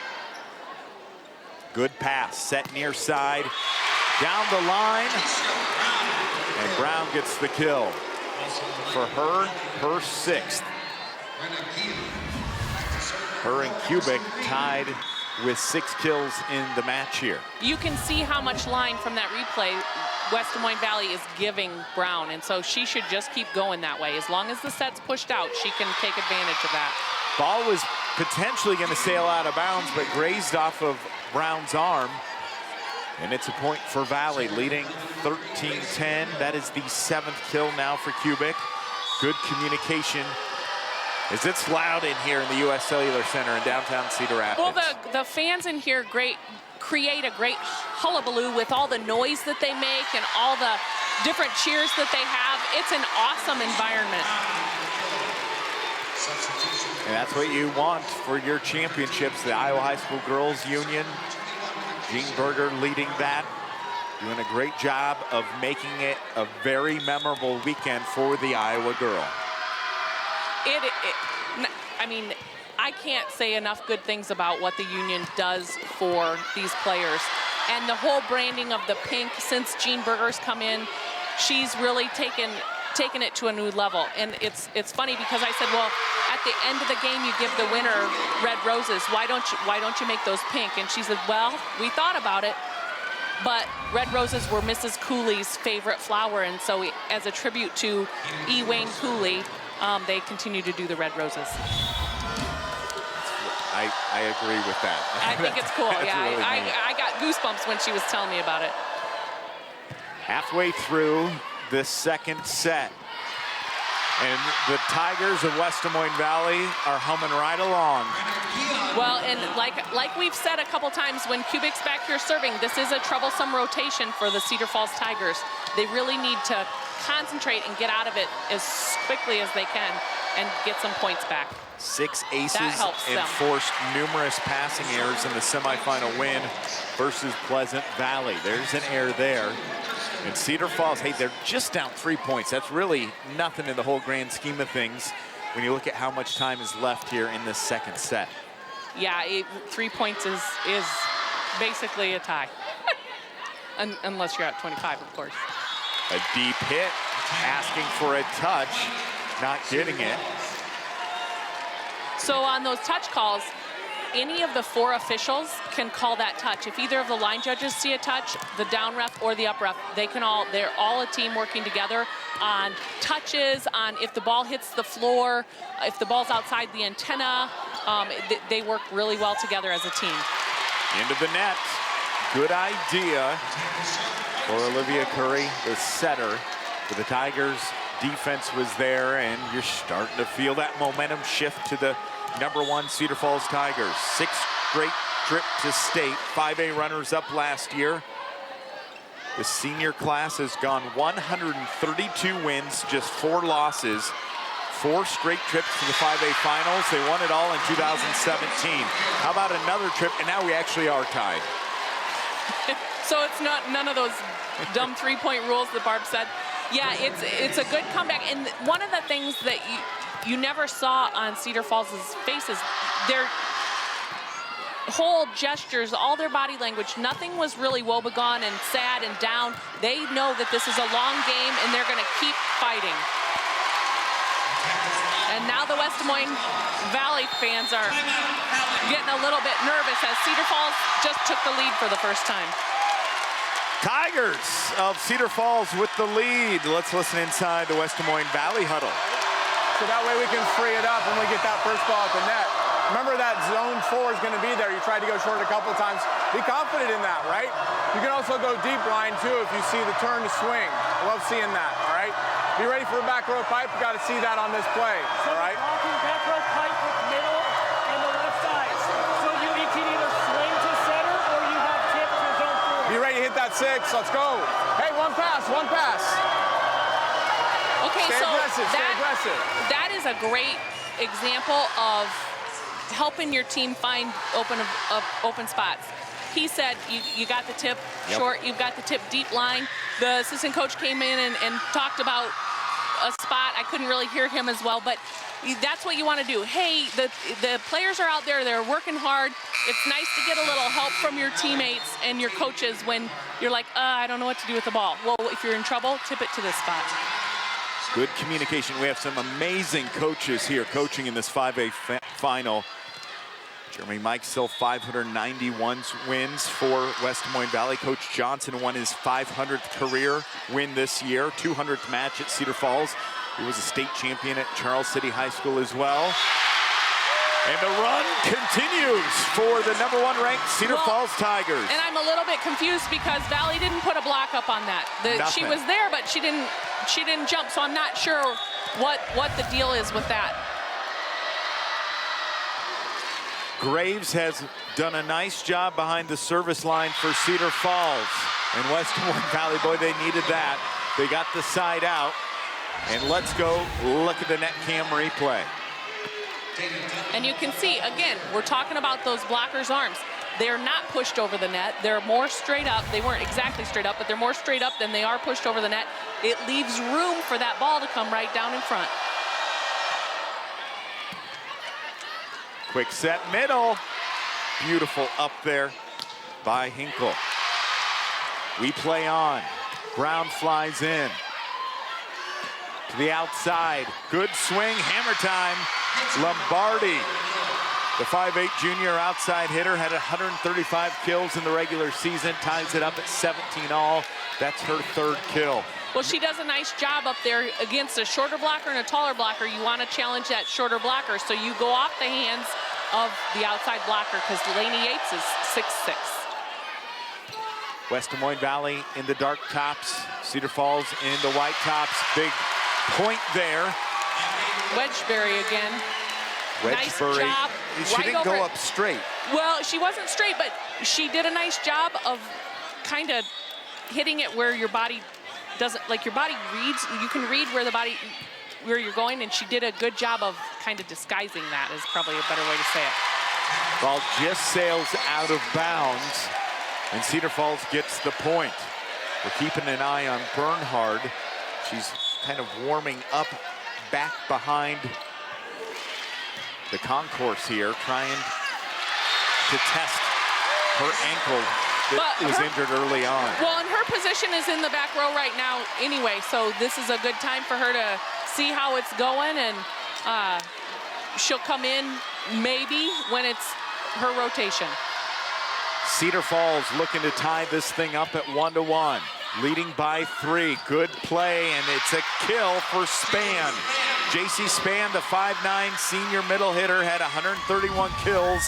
Good pass, set near side, down the line, and Brown gets the kill. For her 6th. Her and Kubik tied with 6 kills in the match here. You can see how much line from that replay West Des Moines Valley is giving Brown, and so she should just keep going that way. As long as the set's pushed out, she can take advantage of that. Ball was potentially going to sail out of bounds, but grazed off of Brown's arm. And it's a point for Valley, leading 13-10. That is the 7th kill now for Kubik. Good communication, as it's loud in here in the U.S. Cellular Center in downtown Cedar Rapids. Well, the fans in here create a great hullabaloo with all the noise that they make and all the different cheers that they have. It's an awesome environment. And that's what you want for your championships. The Iowa High School Girls Union, Gene Berger leading that, doing a great job of making it a very memorable weekend for the Iowa girl. I mean, I can't say enough good things about what the union does for these players. And the whole branding of the pink, since Gene Berger's come in, she's really taken it to a new level. And it's funny because I said, well, at the end of the game, you give the winner red roses. Why don't you make those pink? And she said, well, we thought about it, but red roses were Mrs. Cooley's favorite flower. And so as a tribute to E. Wayne Cooley, they continue to do the red roses. I agree with that. I think it's cool. Yeah, really I got goosebumps when she was telling me about it. Halfway through the second set, and the Tigers of West Des Moines Valley are humming right along. Well, and like we've said a couple times, when Kubik's back here serving, this is a troublesome rotation for the Cedar Falls Tigers. They really need to concentrate and get out of it as quickly as they can and get some points back. 6 aces and forced numerous passing errors in the semifinal win versus Pleasant Valley. There's an error there. And Cedar Falls, hey, they're just down 3 points. That's really nothing in the whole grand scheme of things when you look at how much time is left here in this second set. Yeah, 3 points is basically a tie. Unless you're at 25, of course. A deep hit, asking for a touch, not getting it. So on those touch calls, any of the 4 officials can call that touch. If either of the line judges see a touch, the down ref or the up ref, they're all a team working together on touches, on if the ball hits the floor, if the ball's outside the antenna. They work really well together as a team. Into the net. Good idea for Olivia Curry, the setter. But the Tigers' defense was there, and you're starting to feel that momentum shift to the #1 Cedar Falls Tigers. 6th straight trip to state, 5A runners-up last year. The senior class has gone 132 wins, just 4 losses. 4 straight trips to the 5A finals. They won it all in 2017. How about another trip, and now we actually are tied. So it's none of those dumb 3-point rules that Barb said. Yeah, it's a good comeback. And one of the things that you never saw on Cedar Falls' faces, whole gestures, all their body language, nothing was really woebegone and sad and down. They know that this is a long game and they're going to keep fighting. And now the West Des Moines Valley fans are getting a little bit nervous as Cedar Falls just took the lead for the first time. Tigers of Cedar Falls with the lead. Let's listen inside the West Des Moines Valley huddle. So that way we can free it up when we get that first ball at the net. Remember that zone 4 is going to be there. You tried to go short a couple of times. Be confident in that, right? You can also go deep line, too, if you see the turn to swing. I love seeing that, all right? Be ready for a back row pipe. You got to see that on this play, all right? Blocking back row pipe with middle and the left side. So you can either swing to center or you have tip to zone 4. Be ready to hit that 6. Let's go. Hey, one pass, one pass. Okay, stay so aggressive, stay aggressive. That is a great example of helping your team find open spots. He said, you got the tip short, you've got the tip deep line. The assistant coach came in and talked about a spot. I couldn't really hear him as well, but that's what you want to do. Hey, the players are out there, they're working hard. It's nice to get a little help from your teammates and your coaches when you're like, I don't know what to do with the ball. Well, if you're in trouble, tip it to this spot. Good communication. We have some amazing coaches here coaching in this 5A final. Jeremy Mikesell, 591 wins for West Des Moines Valley. Coach Johnson won his 500th career win this year, 200th match at Cedar Falls. He was a state champion at Charles City High School as well. And the run continues for the #1 ranked Cedar Falls Tigers. And I'm a little bit confused because Valley didn't put a block up on that. She was there, but she didn't jump, so I'm not sure what the deal is with that. Graves has done a nice job behind the service line for Cedar Falls. And West Des Moines Valley, boy, they needed that. They got the side out. And let's go look at the net cam replay. And you can see, again, we're talking about those blockers' arms. They're not pushed over the net. They're more straight up. They weren't exactly straight up, but they're more straight up than they are pushed over the net. It leaves room for that ball to come right down in front. Quick set middle. Beautiful up there by Hinkle. We play on. Brown flies in. To the outside. Good swing. Hammer time. Lombardi. The 5'8" junior outside hitter had 135 kills in the regular season. Ties it up at 17 all. That's her 3rd kill. Well, she does a nice job up there against a shorter blocker and a taller blocker. You want to challenge that shorter blocker, so you go off the hands of the outside blocker because Delaney Yates is 6'6". West Des Moines Valley in the dark tops. Cedar Falls in the white tops. Big point there. Wedgebury again. Wedgebury. Nice job. She didn't go up straight. Well, she wasn't straight, but she did a nice job of kind of hitting it where your body doesn't, like your body reads, you can read where you're going, and she did a good job of kind of disguising that is probably a better way to say it. Ball just sails out of bounds, and Cedar Falls gets the point. We're keeping an eye on Bernhard. She's kind of warming up back behind the concourse here, trying to test her ankle that was injured early on. Well, and her position is in the back row right now anyway, so this is a good time for her to see how it's going, and she'll come in maybe when it's her rotation. Cedar Falls looking to tie this thing up at 1-1. Leading by 3. Good play, and it's a kill for Spann. J.C. Spann, the 5'9" senior middle hitter, had 131 kills.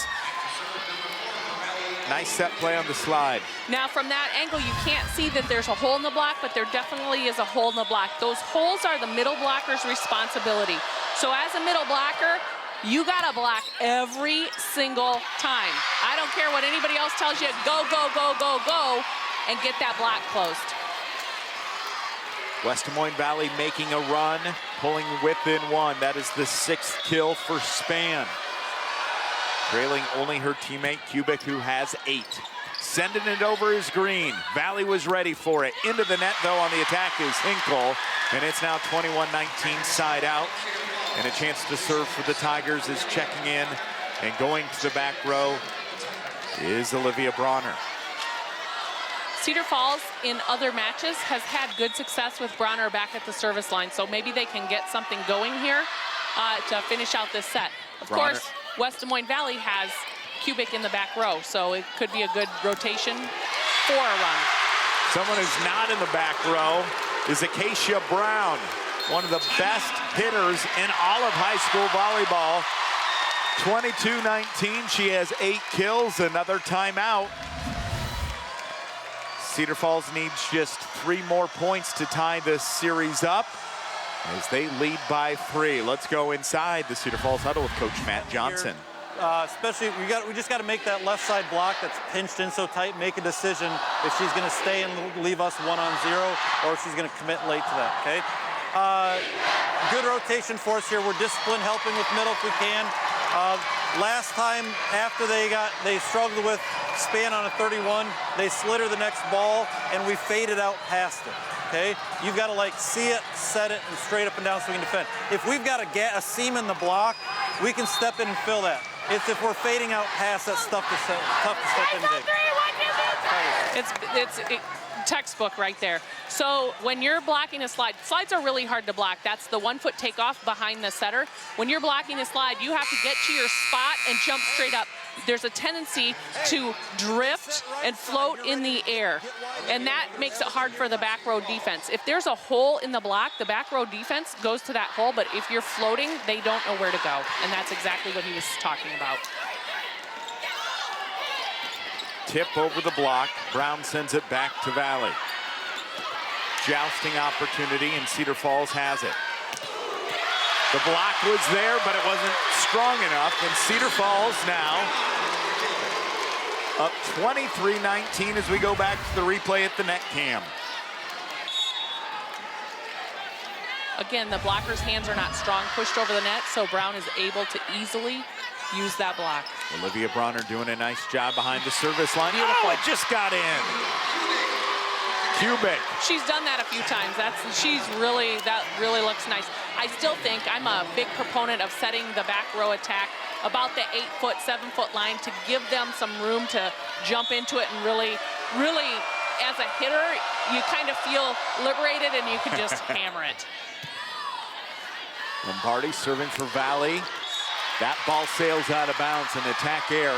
Nice set play on the slide. Now, from that angle, you can't see that there's a hole in the block, but there definitely is a hole in the block. Those holes are the middle blocker's responsibility. So as a middle blocker, you got to block every single time. I don't care what anybody else tells you. Go, go, go, go, go, and get that block closed. West Des Moines Valley making a run, pulling within 1. That is the 6th kill for Spann. Trailing only her teammate Kubik, who has 8. Sending it over is Green. Valley was ready for it. Into the net, though, on the attack is Hinkle. And it's now 21-19 side out. And a chance to serve for the Tigers is checking in and going to the back row. is Olivia Bronner. Cedar Falls in other matches has had good success with Bronner back at the service line, so maybe they can get something going here to finish out this set. Of Bronner. course, West Des Moines Valley has Kubik in the back row, so it could be a good rotation for a run. Someone who's not in the back row is IGHSAU Brown, one of the best hitters in all of high school volleyball. 22-19, she has 8 kills, another timeout. Cedar Falls needs just 3 more points to tie this series up as they lead by 3. Let's go inside the Cedar Falls huddle with Coach Matt Johnson. Especially, we just got to make that left side block that's pinched in so tight, make a decision if she's going to stay and leave us 1-0 or if she's going to commit late to that, okay? Good rotation for us here. We're disciplined, helping with middle if we can. Last time after they struggled with span on a 31, they slid her the next ball and we faded out past it, okay? You've got to like see it, set it, and straight up and down so we can defend. If we've got a seam in the block, we can step in and fill that. It's if we're fading out past that stuff tough to step in and dig. It's textbook right there. So when you're blocking a slide, slides are really hard to block. That's the 1-foot takeoff behind the setter. When you're blocking a slide, you have to get to your spot and jump straight up. There's a tendency to drift and float in the air, and that makes it hard for the back row defense. If there's a hole in the block, the back row defense goes to that hole, but if you're floating, they don't know where to go, and that's exactly what he was talking about. Tip over the block. Brown sends it back to Valley. Jousting opportunity, and Cedar Falls has it. The block was there, but it wasn't strong enough, and Cedar Falls now up 23-19 as we go back to the replay at the net cam. Again, the blocker's hands are not strong, pushed over the net, so Brown is able to easily use that block. Olivia Bronner doing a nice job behind the service line. Beautiful. Oh, it just got in. Kubik. She's done that a few times. That really looks nice. I still think I'm a big proponent of setting the back row attack about the 8-foot, 7-foot line to give them some room to jump into it and really, as a hitter, you kind of feel liberated and you can just hammer it. Lombardi serving for Valley. That ball sails out of bounds and attack air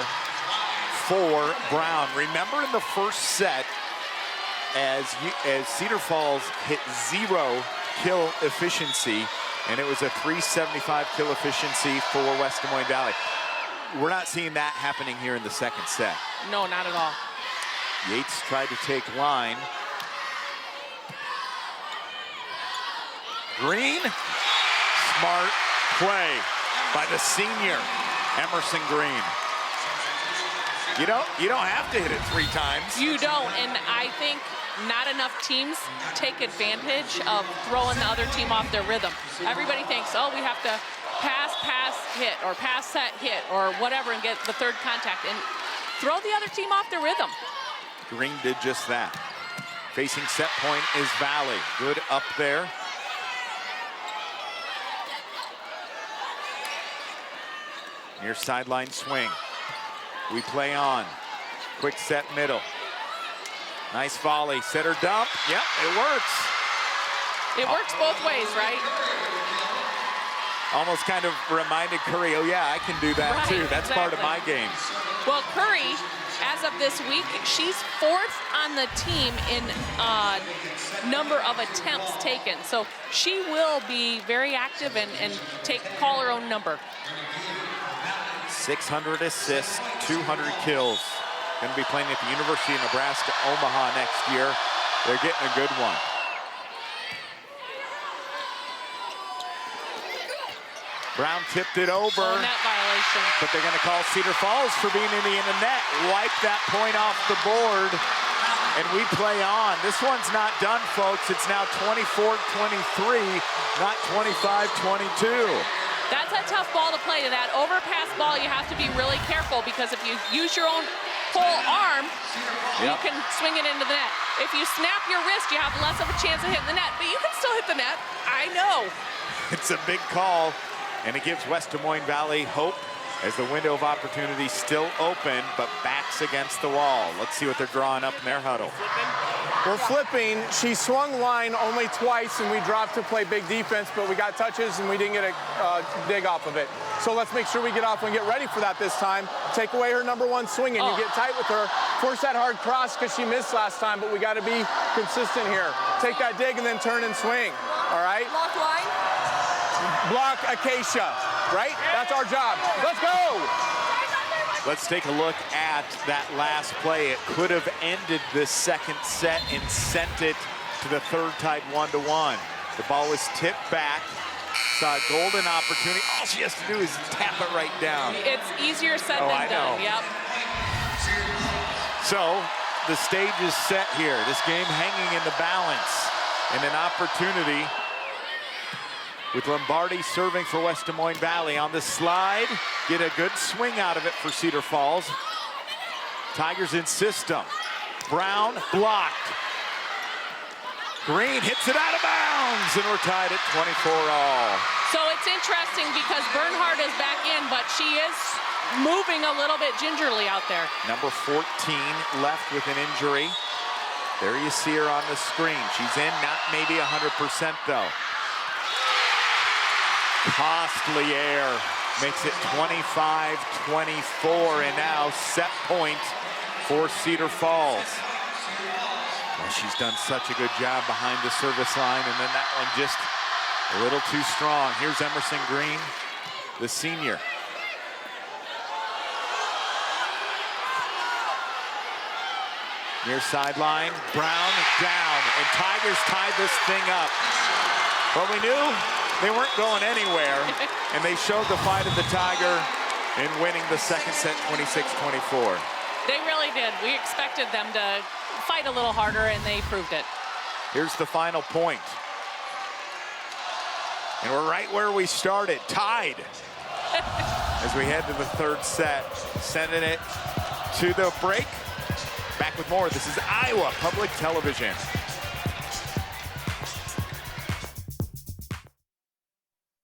for Brown. Remember in the first set, as Cedar Falls hit 0 kill efficiency, and it was a 375 kill efficiency for West Des Moines Valley. We're not seeing that happening here in the second set. No, not at all. Yates tried to take line. Green, smart play by the senior, Emerson Green. You don't have to hit it 3 times. You don't, and I think not enough teams take advantage of throwing the other team off their rhythm. Everybody thinks, oh, we have to pass, hit, or pass, set, hit, or whatever, and get the 3rd contact, and throw the other team off their rhythm. Green did just that. Facing set point is Valley. Good up there. Near sideline swing. We play on. Quick set middle. Nice volley. Setter dump. Yep, it works. It works both ways, right? Almost kind of reminded Curry, oh yeah, I can do that too. That's part of my game. Well, Curry, as of this week, she's 4th on the team in number of attempts taken. So she will be very active and call her own number. 600 assists, 200 kills. Going to be playing at the University of Nebraska, Omaha next year. They're getting a good one. Brown tipped it over. Oh, net violation. But they're going to call Cedar Falls for being in the net. Wipe that point off the board. And we play on. This one's not done, folks. It's now 24-23, not 25-22. That's a tough ball to play. To that overpass ball, you have to be really careful, because if you use your own whole arm, you can swing it into the net. If you snap your wrist, you have less of a chance of hitting the net, but you can still hit the net. I know. It's a big call, and it gives West Des Moines Valley hope as the window of opportunity still open, but backs against the wall. Let's see what they're drawing up in their huddle. We're flipping. She swung line only twice, and we dropped to play big defense, but we got touches, and we didn't get a dig off of it. So let's make sure we get off and get ready for that this time. Take away her #1 swing, and you get tight with her. Force that hard cross because she missed last time, but we got to be consistent here. Take that dig and then turn and swing, all right? Block line. Block Acacia, right? That's our job. Let's go! Let's take a look at that last play. It could have ended this second set and sent it to the third tied 1-1. The ball was tipped back. Saw a golden opportunity. All she has to do is tap it right down. It's easier said than done. Yep. So the stage is set here. This game hanging in the balance, and an opportunity with Lombardi serving for West Des Moines Valley on the slide. Get a good swing out of it for Cedar Falls. Tigers in system. Brown blocked. Green hits it out of bounds, and we're tied at 24-all. So it's interesting because Bernhardt is back in, but she is moving a little bit gingerly out there. Number 14 left with an injury. There you see her on the screen. She's in, not maybe 100% though. Costly air makes it 25-24, and now set point for Cedar Falls. Well, she's done such a good job behind the service line, and then that one just a little too strong. Here's Emerson Green, the senior. Near sideline, Brown down, and Tigers tied this thing up. But we knew they weren't going anywhere, and they showed the fight of the Tiger in winning the second set 26-24. They really did. We expected them to fight a little harder, and they proved it. Here's the final point. And we're right where we started, tied. As we head to the third set, sending it to the break. Back with more. This is Iowa Public Television.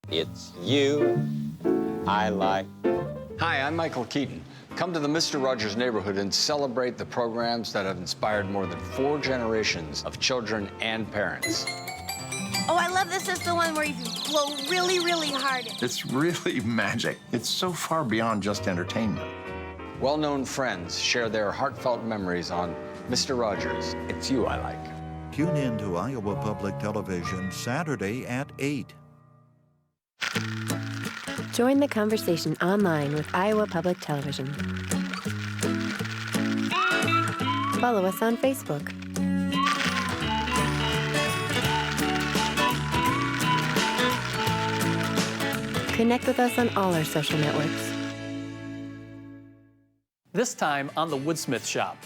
It's you I like. Hi, I'm Michael Keaton. Come to the Mr. Rogers neighborhood and celebrate the programs that have inspired more than 4 generations of children and parents. Oh, I love this. Is the one where you blow really, really hard. It's really magic. It's so far beyond just entertainment. Well-known friends share their heartfelt memories on Mr. Rogers. It's you I like. Tune in to Iowa Public Television Saturday at 8. Join the conversation online with Iowa Public Television. Follow us on Facebook. Connect with us on all our social networks. This time on the Woodsmith Shop.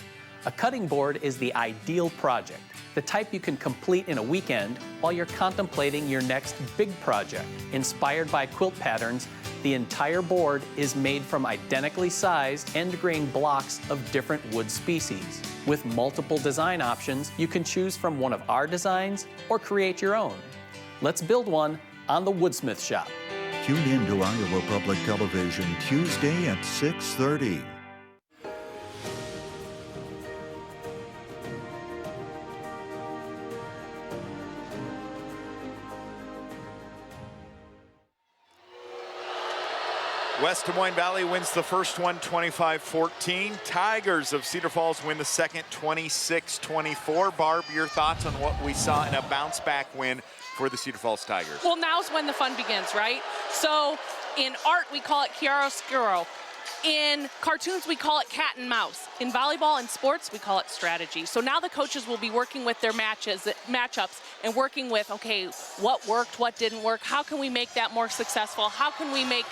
A cutting board is the ideal project, the type you can complete in a weekend while you're contemplating your next big project. Inspired by quilt patterns, the entire board is made from identically sized end-grain blocks of different wood species. With multiple design options, you can choose from one of our designs or create your own. Let's build one on the Woodsmith Shop. Tune in to Iowa Public Television Tuesday at 6:30. West Des Moines Valley wins the first one 25-14. Tigers of Cedar Falls win the second 26-24. Barb, your thoughts on what we saw in a bounce back win for the Cedar Falls Tigers? Well, now's when the fun begins, right? So in art, we call it chiaroscuro. In cartoons, we call it cat and mouse. In volleyball and sports, we call it strategy. So now the coaches will be working with their matchups and working with, okay, what worked, what didn't work, how can we make that more successful, how can we make,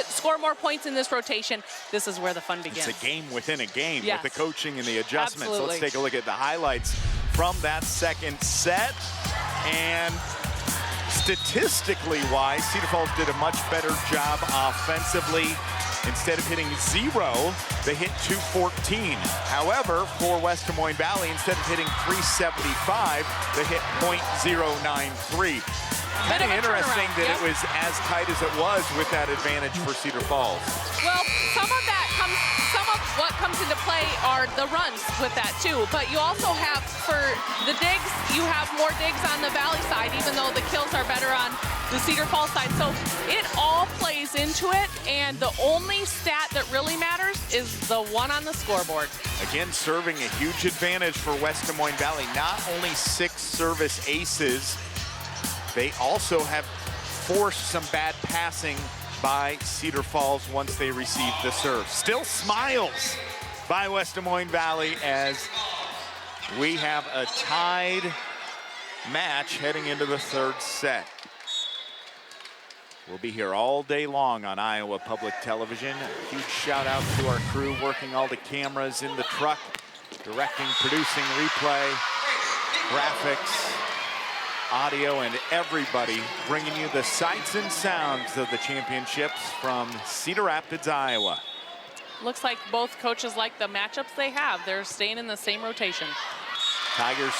score more points in this rotation. This is where the fun begins. It's a game within a game Yes. with the coaching and the adjustments. Absolutely. Let's take a look at the highlights from that second set. And statistically wise, Cedar Falls did a much better job offensively. Instead of hitting 0, they hit 214. However, for West Des Moines Valley, instead of hitting 375, they hit .093. Kind of interesting that it was as tight as it was with that advantage for Cedar Falls. Well, some of what comes into play are the runs with that too. But you also have, for the digs, you have more digs on the Valley side, even though the kills are better on the Cedar Falls side. So it all plays into it, and the only stat that really matters is the one on the scoreboard. Again, serving a huge advantage for West Des Moines Valley. Not only 6 service aces, they also have forced some bad passing by Cedar Falls once they received the serve. Still smiles by West Des Moines Valley as we have a tied match heading into the 3rd set. We'll be here all day long on Iowa Public Television. A huge shout out to our crew working all the cameras in the truck, directing, producing, replay, graphics, audio, and everybody bringing you the sights and sounds of the championships from Cedar Rapids, Iowa. Looks like both coaches like the matchups they have. They're staying in the same rotation. Tigers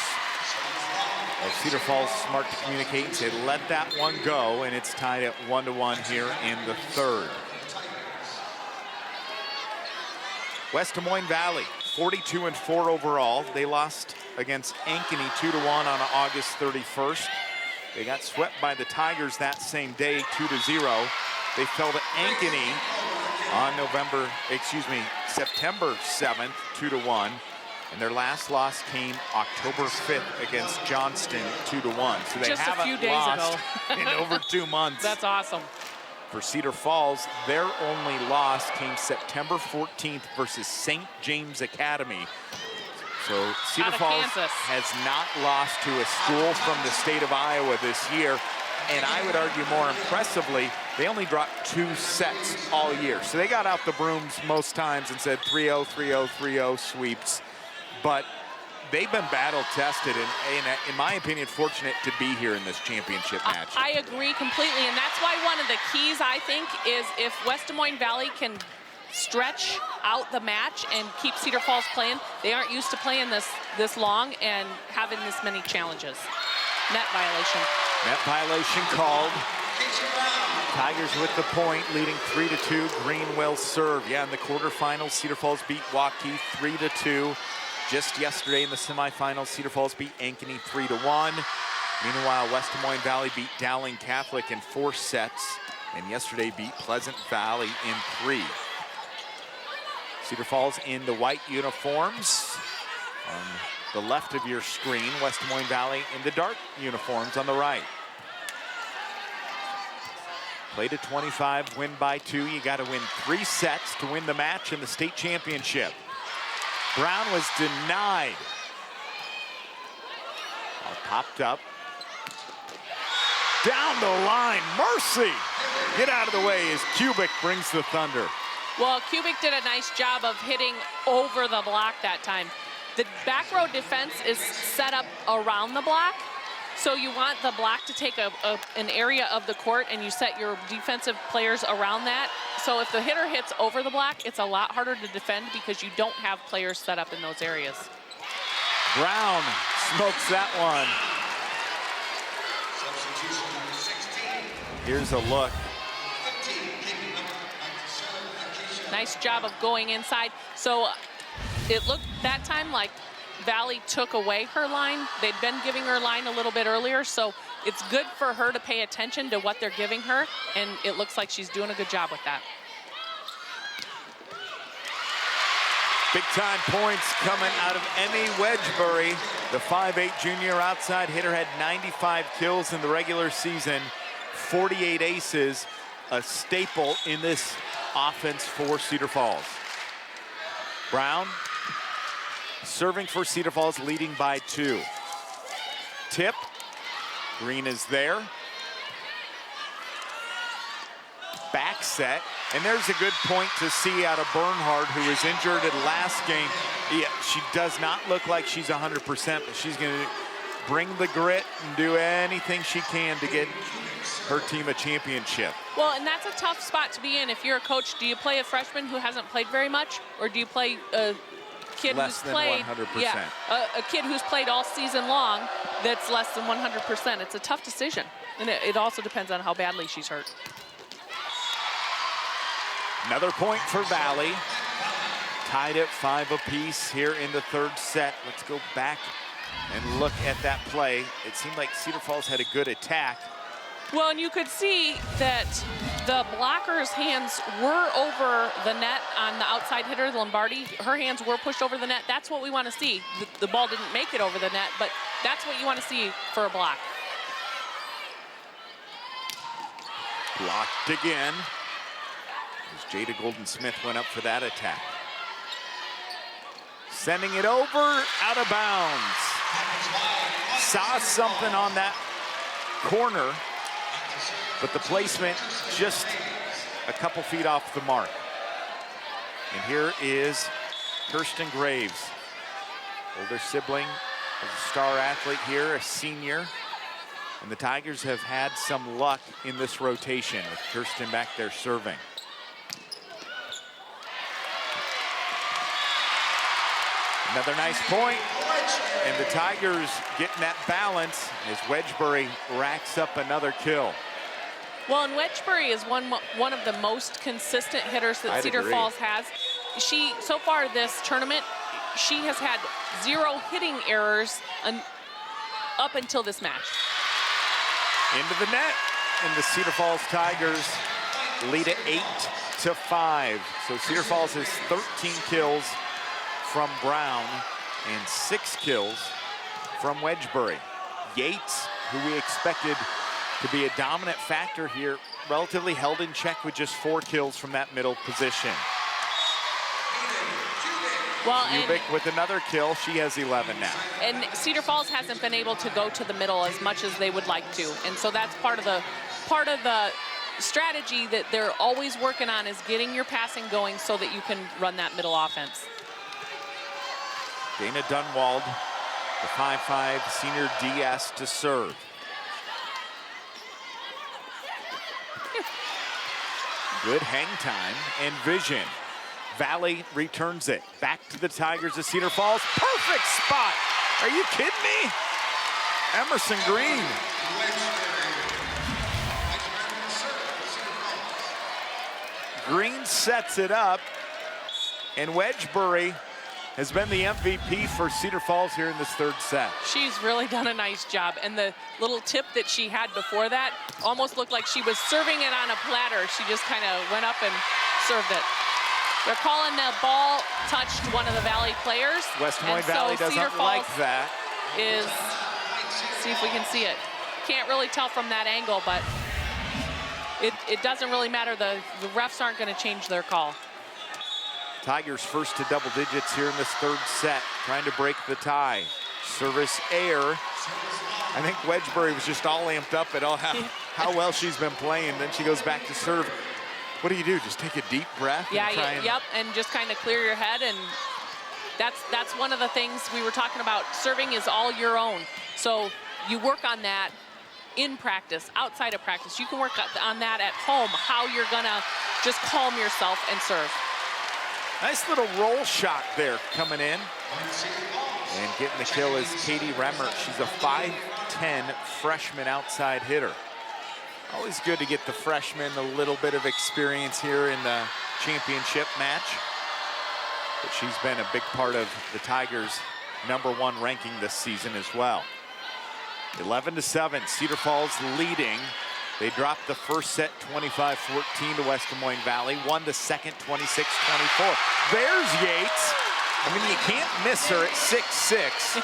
of Cedar Falls smart to communicate and say, let that one go, and it's tied at 1-1 here in the 3rd. West Des Moines Valley, 42-4 overall. They lost against Ankeny 2-1 on August 31st. They got swept by the Tigers that same day, 2-0. They fell to Ankeny on September 7th, 2-1. And their last loss came October 5th against Johnston, 2-1. So they just haven't a few days lost ago. in over 2 months. That's awesome. For Cedar Falls, their only loss came September 14th versus St. James Academy. So Cedar Falls has not lost to a school from the state of Iowa this year. And I would argue more impressively, they only dropped 2 sets all year. So they got out the brooms most times and said 3-0, 3-0, 3-0 sweeps. But they've been battle tested and in my opinion, fortunate to be here in this championship match. I agree completely, and that's why one of the keys, I think, is if West Des Moines Valley can stretch out the match and keep Cedar Falls playing. They aren't used to playing this long and having this many challenges. Net violation. Net violation called. Tigers with the point, leading 3-2. Greenwell serve. Yeah, in the quarterfinals, Cedar Falls beat Waukee 3-2. Just yesterday in the semifinals, Cedar Falls beat Ankeny 3-1. Meanwhile, West Des Moines Valley beat Dowling Catholic in 4 sets, and yesterday beat Pleasant Valley in 3. Cedar Falls in the white uniforms on the left of your screen. West Des Moines Valley in the dark uniforms on the right. Play to 25, win by 2. You got to win 3 sets to win the match in the state championship. Brown was denied. All popped up. Down the line, Mercy! Get out of the way as Kubik brings the thunder. Well, Kubik did a nice job of hitting over the block that time. The back row defense is set up around the block, so you want the block to take an area of the court, and you set your defensive players around that. So if the hitter hits over the block, it's a lot harder to defend because you don't have players set up in those areas. Brown smokes that one. Here's a look. Nice job of going inside. So it looked that time like Valley took away her line. They'd been giving her line a little bit earlier, so it's good for her to pay attention to what they're giving her, and it looks like she's doing a good job with that. Big time points coming out of Emmy Wedgbury. The 5'8" junior outside hitter had 95 kills in the regular season, 48 aces, a staple in this offense for Cedar Falls. Brown serving for Cedar Falls, leading by 2. Tip, Green is there. Back set, and there's a good point to see out of Bernhard, who was injured at last game. Yeah, she does not look like she's 100%, but she's going to bring the grit and do anything she can to get her team a championship. Well, and that's a tough spot to be in. If you're a coach, do you play a freshman who hasn't played very much, or do you play a kid less who's played 100%. Yeah, a kid who's played all season long that's less than 100%? It's a tough decision. And it also depends on how badly she's hurt. Another point for Valley. Tied at 5 apiece here in the third set. Let's go back and look at that play. It seemed like Cedar Falls had a good attack. Well, and you could see that the blocker's hands were over the net on the outside hitter, Lombardi. Her hands were pushed over the net. That's what we want to see. The ball didn't make it over the net, but that's what you want to see for a block. Blocked again. As Jada Golden-Smith went up for that attack. Sending it over, out of bounds. Saw something on that corner, but the placement just a couple feet off the mark. And here is Kirsten Graves, older sibling of a star athlete here, a senior. And the Tigers have had some luck in this rotation with Kirsten back there serving. Another nice point, and the Tigers getting that balance as Wedgbury racks up another kill. Well, and Wedgbury is one of the most consistent hitters that Cedar Falls has. She, so far this tournament, she has had 0 hitting errors up until this match. Into the net, and the Cedar Falls Tigers lead it 8-5. So Cedar Falls has 13 kills from Brown and 6 kills from Wedgbury. Yates, who we expected to be a dominant factor here, relatively held in check with just 4 kills from that middle position. Well, Ubik with another kill. She has 11 now. And Cedar Falls hasn't been able to go to the middle as much as they would like to. And so that's part of the strategy that they're always working on, is getting your passing going so that you can run that middle offense. Dana Dunwald, the 5'5" senior DS to serve. Good hang time and vision. Valley returns it back to the Tigers of Cedar Falls. Perfect spot. Are you kidding me? Emerson Green. Green sets it up, and Wedgbury has been the MVP for Cedar Falls here in this third set. She's really done a nice job. And the little tip that she had before that almost looked like she was serving it on a platter. She just kind of went up and served it. They're calling the ball touched one of the Valley players. West Des Moines Valley doesn't like that. See if we can see it. Can't really tell from that angle, but it doesn't really matter. The refs aren't going to change their call. Tigers first to double digits here in this third set, trying to break the tie. Service air. I think Wedgbury was just all amped up at how well she's been playing. Then she goes back to serve. What do? Just take a deep breath? Yeah, and just kind of clear your head. And that's one of the things we were talking about. Serving is all your own. So you work on that in practice, outside of practice. You can work on that at home, how you're gonna just calm yourself and serve. Nice little roll shot there coming in. And getting the kill is Katie Remmert. She's a 5'10" freshman outside hitter. Always good to get the freshman a little bit of experience here in the championship match. But she's been a big part of the Tigers' #1 ranking this season as well. 11-7, Cedar Falls leading. They dropped the first set 25-14 to West Des Moines Valley, won the second 26-24. There's Yates. I mean, you can't miss her at 6'6".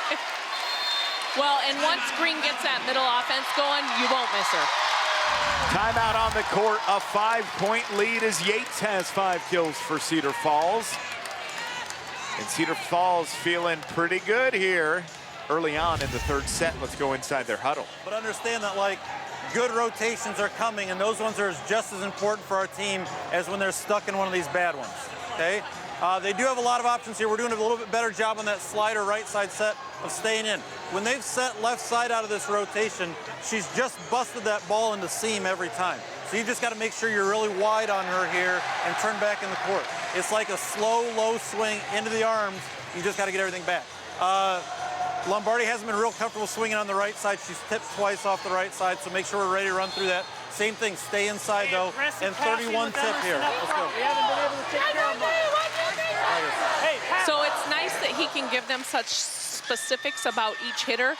Well, and once Green gets that middle offense going, you won't miss her. Timeout on the court, a 5-point lead as Yates has 5 kills for Cedar Falls. And Cedar Falls feeling pretty good here early on in the third set. Let's go inside their huddle. But understand that, like, good rotations are coming, and those ones are just as important for our team as when they're stuck in one of these bad ones, okay? They do have a lot of options here. We're doing a little bit better job on that slider right side set of staying in. When they've set left side out of this rotation, she's just busted that ball into seam every time. So you just got to make sure you're really wide on her here and turn back in the court. It's like a slow, low swing into the arms. You just got to get everything back. Lombardi hasn't been real comfortable swinging on the right side. She's tipped twice off the right side, so make sure we're ready to run through that. Same thing, stay inside though, and 31 tip here. Let's go. We haven't been able to take care of them. Hey, So it's nice that he can give them such specifics about each hitter.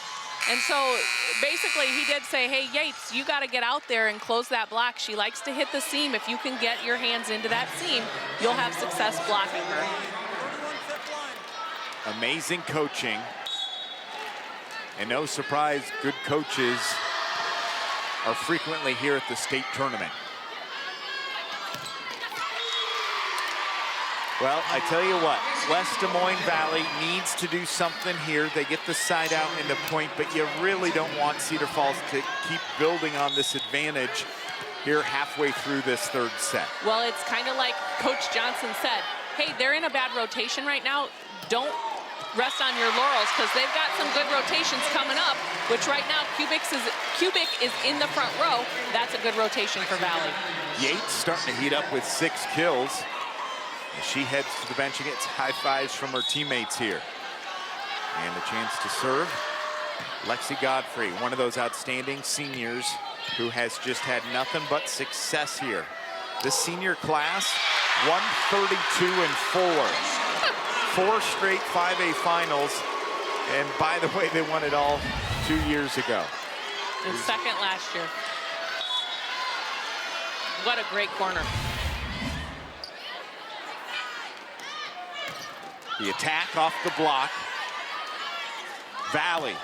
And so basically he did say, hey, Yates, you got to get out there and close that block. She likes to hit the seam. If you can get your hands into that seam, you'll have success blocking her. Amazing coaching. And no surprise, good coaches are frequently here at the state tournament. Well, I tell you what, West Des Moines Valley needs to do something here. They get the side out into point, but you really don't want Cedar Falls to keep building on this advantage here halfway through this third set. Well, it's kind of like Coach Johnson said, hey, they're in a bad rotation right now. Don't rest on your laurels, because they've got some good rotations coming up, which right now Cubic is in the front row. That's a good rotation for Valley. Yates starting to heat up with 6 kills. As she heads to the bench and gets high fives from her teammates here. And a chance to serve. Lexi Godfrey, one of those outstanding seniors who has just had nothing but success here. This senior class, 132-4. 4 straight 5A finals. And by the way, they won it all 2 years ago. And second last year. What a great corner. The attack off the block. Valley.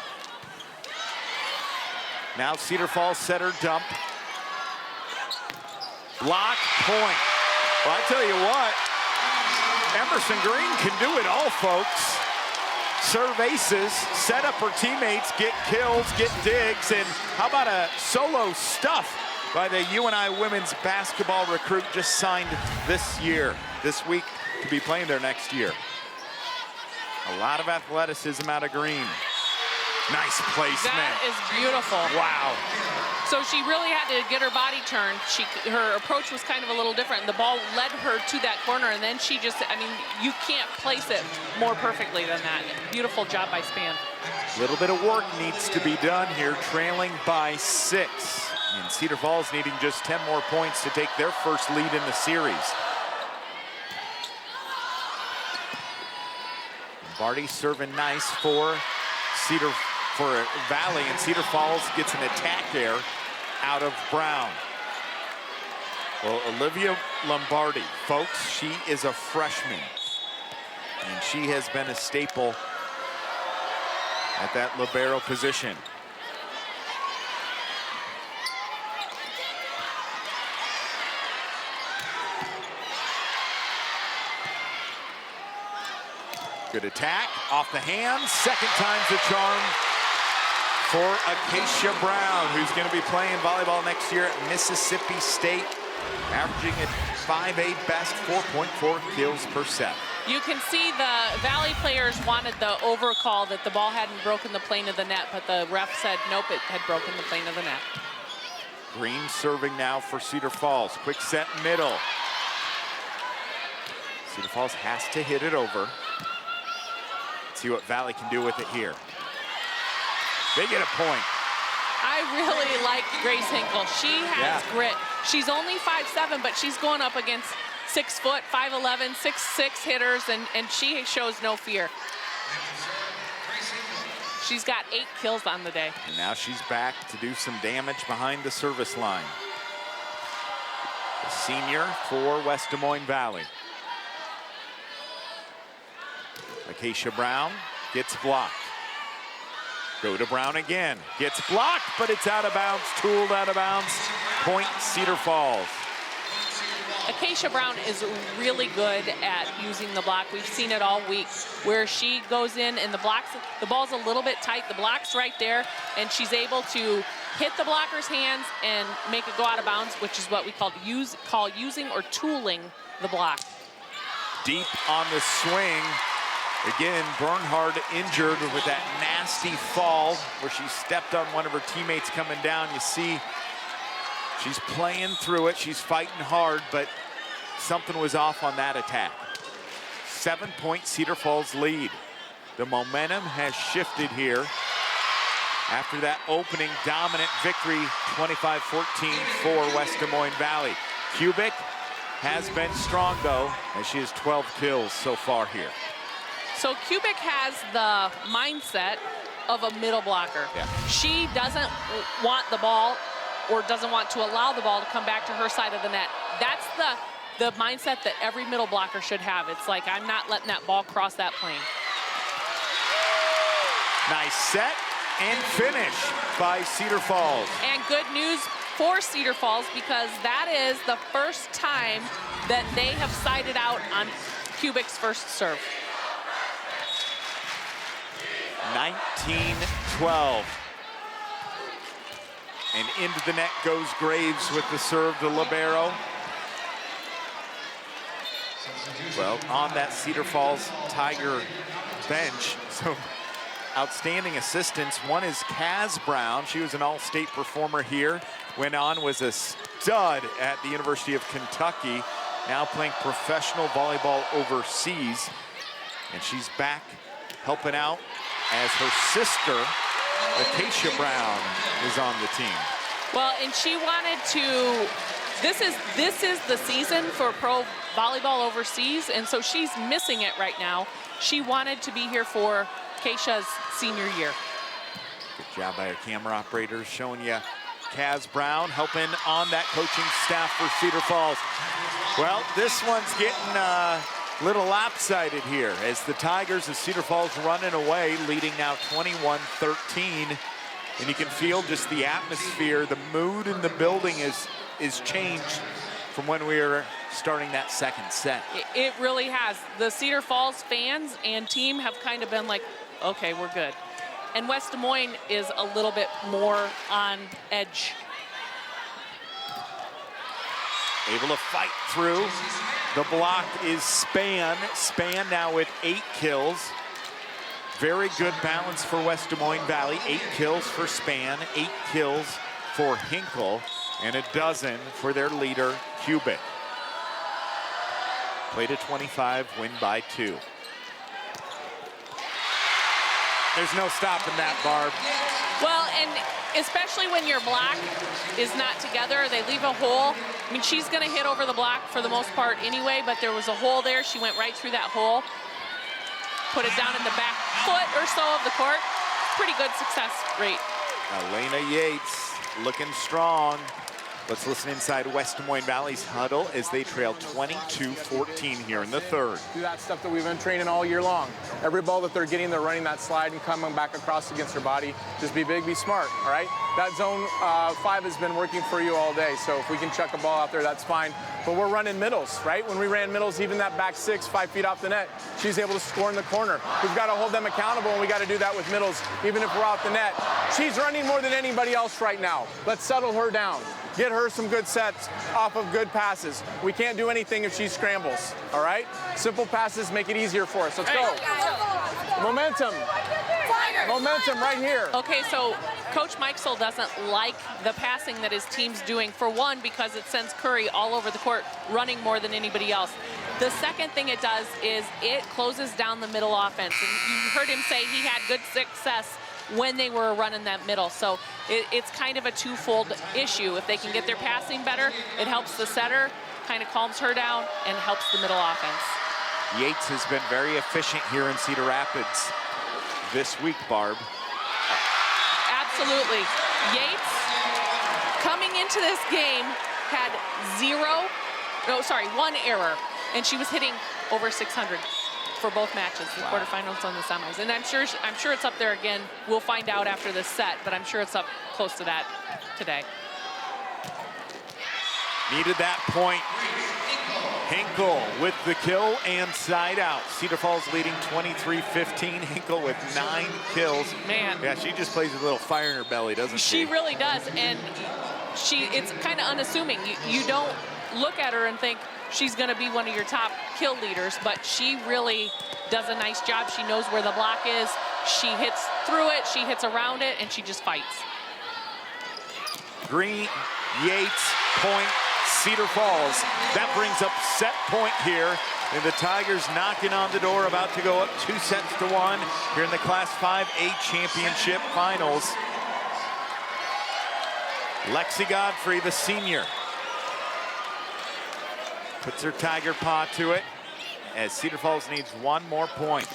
Now Cedar Falls setter dump. Block point. Well, I tell you what, Emerson Green can do it all, folks. Serve aces, set up her teammates, get kills, get digs, and how about a solo stuff by the UNI women's basketball recruit just signed this week, to be playing there next year. A lot of athleticism out of Green. Nice placement. That is beautiful. Wow. So she really had to get her body turned. Her approach was kind of a little different. The ball led her to that corner, and then she just, I mean, you can't place it more perfectly than that. Beautiful job by Span. A little bit of work needs to be done here, trailing by 6. And Cedar Falls needing just 10 more points to take their first lead in the series. Lombardi serving nice for Valley, and Cedar Falls gets an attack there out of Brown. Well, Olivia Lombardi, folks, she is a freshman, and she has been a staple at that libero position. Good attack, off the hands, second time's the charm for Acacia Brown, who's going to be playing volleyball next year at Mississippi State, averaging a 5A best 4.4 kills per set. You can see the Valley players wanted the overcall that the ball hadn't broken the plane of the net, but the ref said, nope, it had broken the plane of the net. Green serving now for Cedar Falls. Quick set middle. Cedar Falls has to hit it over. Let's see what Valley can do with it here. They get a point. I really like Grace Hinkle. She has grit. She's only 5'7", but she's going up against 6 foot, 5'11", 6'6" hitters, and she shows no fear. She's got 8 kills on the day. And now she's back to do some damage behind the service line. The senior for West Des Moines Valley. Acacia Brown gets blocked. Go to Brown again. Gets blocked, but it's out of bounds, tooled out of bounds. Point Cedar Falls. Acacia Brown is really good at using the block. We've seen it all week, where she goes in and the ball's a little bit tight, the block's right there, and she's able to hit the blocker's hands and make it go out of bounds, which is what we call using or tooling the block. Deep on the swing. Again, Bernhard injured with that nasty fall where she stepped on one of her teammates coming down. You see, she's playing through it. She's fighting hard, but something was off on that attack. 7-point Cedar Falls lead. The momentum has shifted here after that opening dominant victory, 25-14 for West Des Moines Valley. Kubik has been strong, though, as she has 12 kills so far here. So Kubik has the mindset of a middle blocker. Yeah. She doesn't want the ball or doesn't want to allow the ball to come back to her side of the net. That's the mindset that every middle blocker should have. It's like, I'm not letting that ball cross that plane. Nice set and finish by Cedar Falls. And good news for Cedar Falls, because that is the first time that they have sided out on Kubik's first serve. 19-12. And into the net goes Graves with the serve to libero. Well, on that Cedar Falls Tiger bench, so outstanding assistants. One is Kaz Brown. She was an all-state performer here. Went on, was a stud at the University of Kentucky. Now playing professional volleyball overseas. And she's back helping out as her sister, Acacia Brown, is on the team. Well, and she wanted to, this is the season for pro volleyball overseas, and so she's missing it right now. She wanted to be here for Acacia's senior year. Good job by our camera operators showing you Kaz Brown helping on that coaching staff for Cedar Falls. Well, this one's getting a little lopsided here as the Tigers of Cedar Falls running away, leading now 21-13. And you can feel just the atmosphere, the mood in the building is changed from when we were starting that second set. It really has. The Cedar Falls fans and team have kind of been like, okay, we're good. And West Des Moines is a little bit more on edge. Able to fight through. The block is Span. Span now with 8 kills. Very good balance for West Des Moines Valley. 8 kills for Span, 8 kills for Hinkle, and a dozen for their leader, Kubik. Play to 25, win by 2. There's no stopping that, Barb. Well, and especially when your block is not together, they leave a hole. I mean, she's going to hit over the block for the most part anyway, but there was a hole there. She went right through that hole, put it down in the back foot or so of the court. Pretty good success rate. Elena Yates looking strong. Let's listen inside West Des Moines Valley's huddle as they trail 22-14 here in the third. Do that stuff that we've been training all year long. Every ball that they're getting, they're running that slide and coming back across against their body. Just be big, be smart, all right? That zone 5 has been working for you all day, so if we can chuck a ball out there, that's fine. But we're running middles, right? When we ran middles, even that back 6, 5 feet off the net, she's able to score in the corner. We've got to hold them accountable, and we got to do that with middles, even if we're out the net. She's running more than anybody else right now. Let's settle her down. Get her some good sets off of good passes. We can't do anything if she scrambles, all right? Simple passes make it easier for us. Let's go. Momentum. Momentum right here. Okay, so Coach Mikesell doesn't like the passing that his team's doing, for one, because it sends Curry all over the court, running more than anybody else. The second thing it does is it closes down the middle offense. And you heard him say he had good success when they were running that middle. So it's kind of a twofold issue. If they can get their passing better, it helps the setter, kind of calms her down, and helps the middle offense. Yates has been very efficient here in Cedar Rapids this week, Barb. Absolutely. Yates, coming into this game, had 1 error, and she was hitting over 600 for both matches, the quarterfinals and the semis. And I'm sure it's up there again. We'll find out after this set, but I'm sure it's up close to that today. Needed that point. Hinkle with the kill and side out. Cedar Falls leading 23-15. Hinkle with 9 kills. Man. Yeah, she just plays with a little fire in her belly, doesn't she? She really does, and it's kind of unassuming. You don't look at her and think she's going to be one of your top kill leaders, but she really does a nice job. She knows where the block is. She hits through it, she hits around it, and she just fights. Green, Yates, point, Cedar Falls. That brings up set point here. And the Tigers knocking on the door, about to go up 2-1 here in the Class 5A Championship Finals. Lexi Godfrey, the senior, puts her Tiger paw to it as Cedar Falls needs one more point.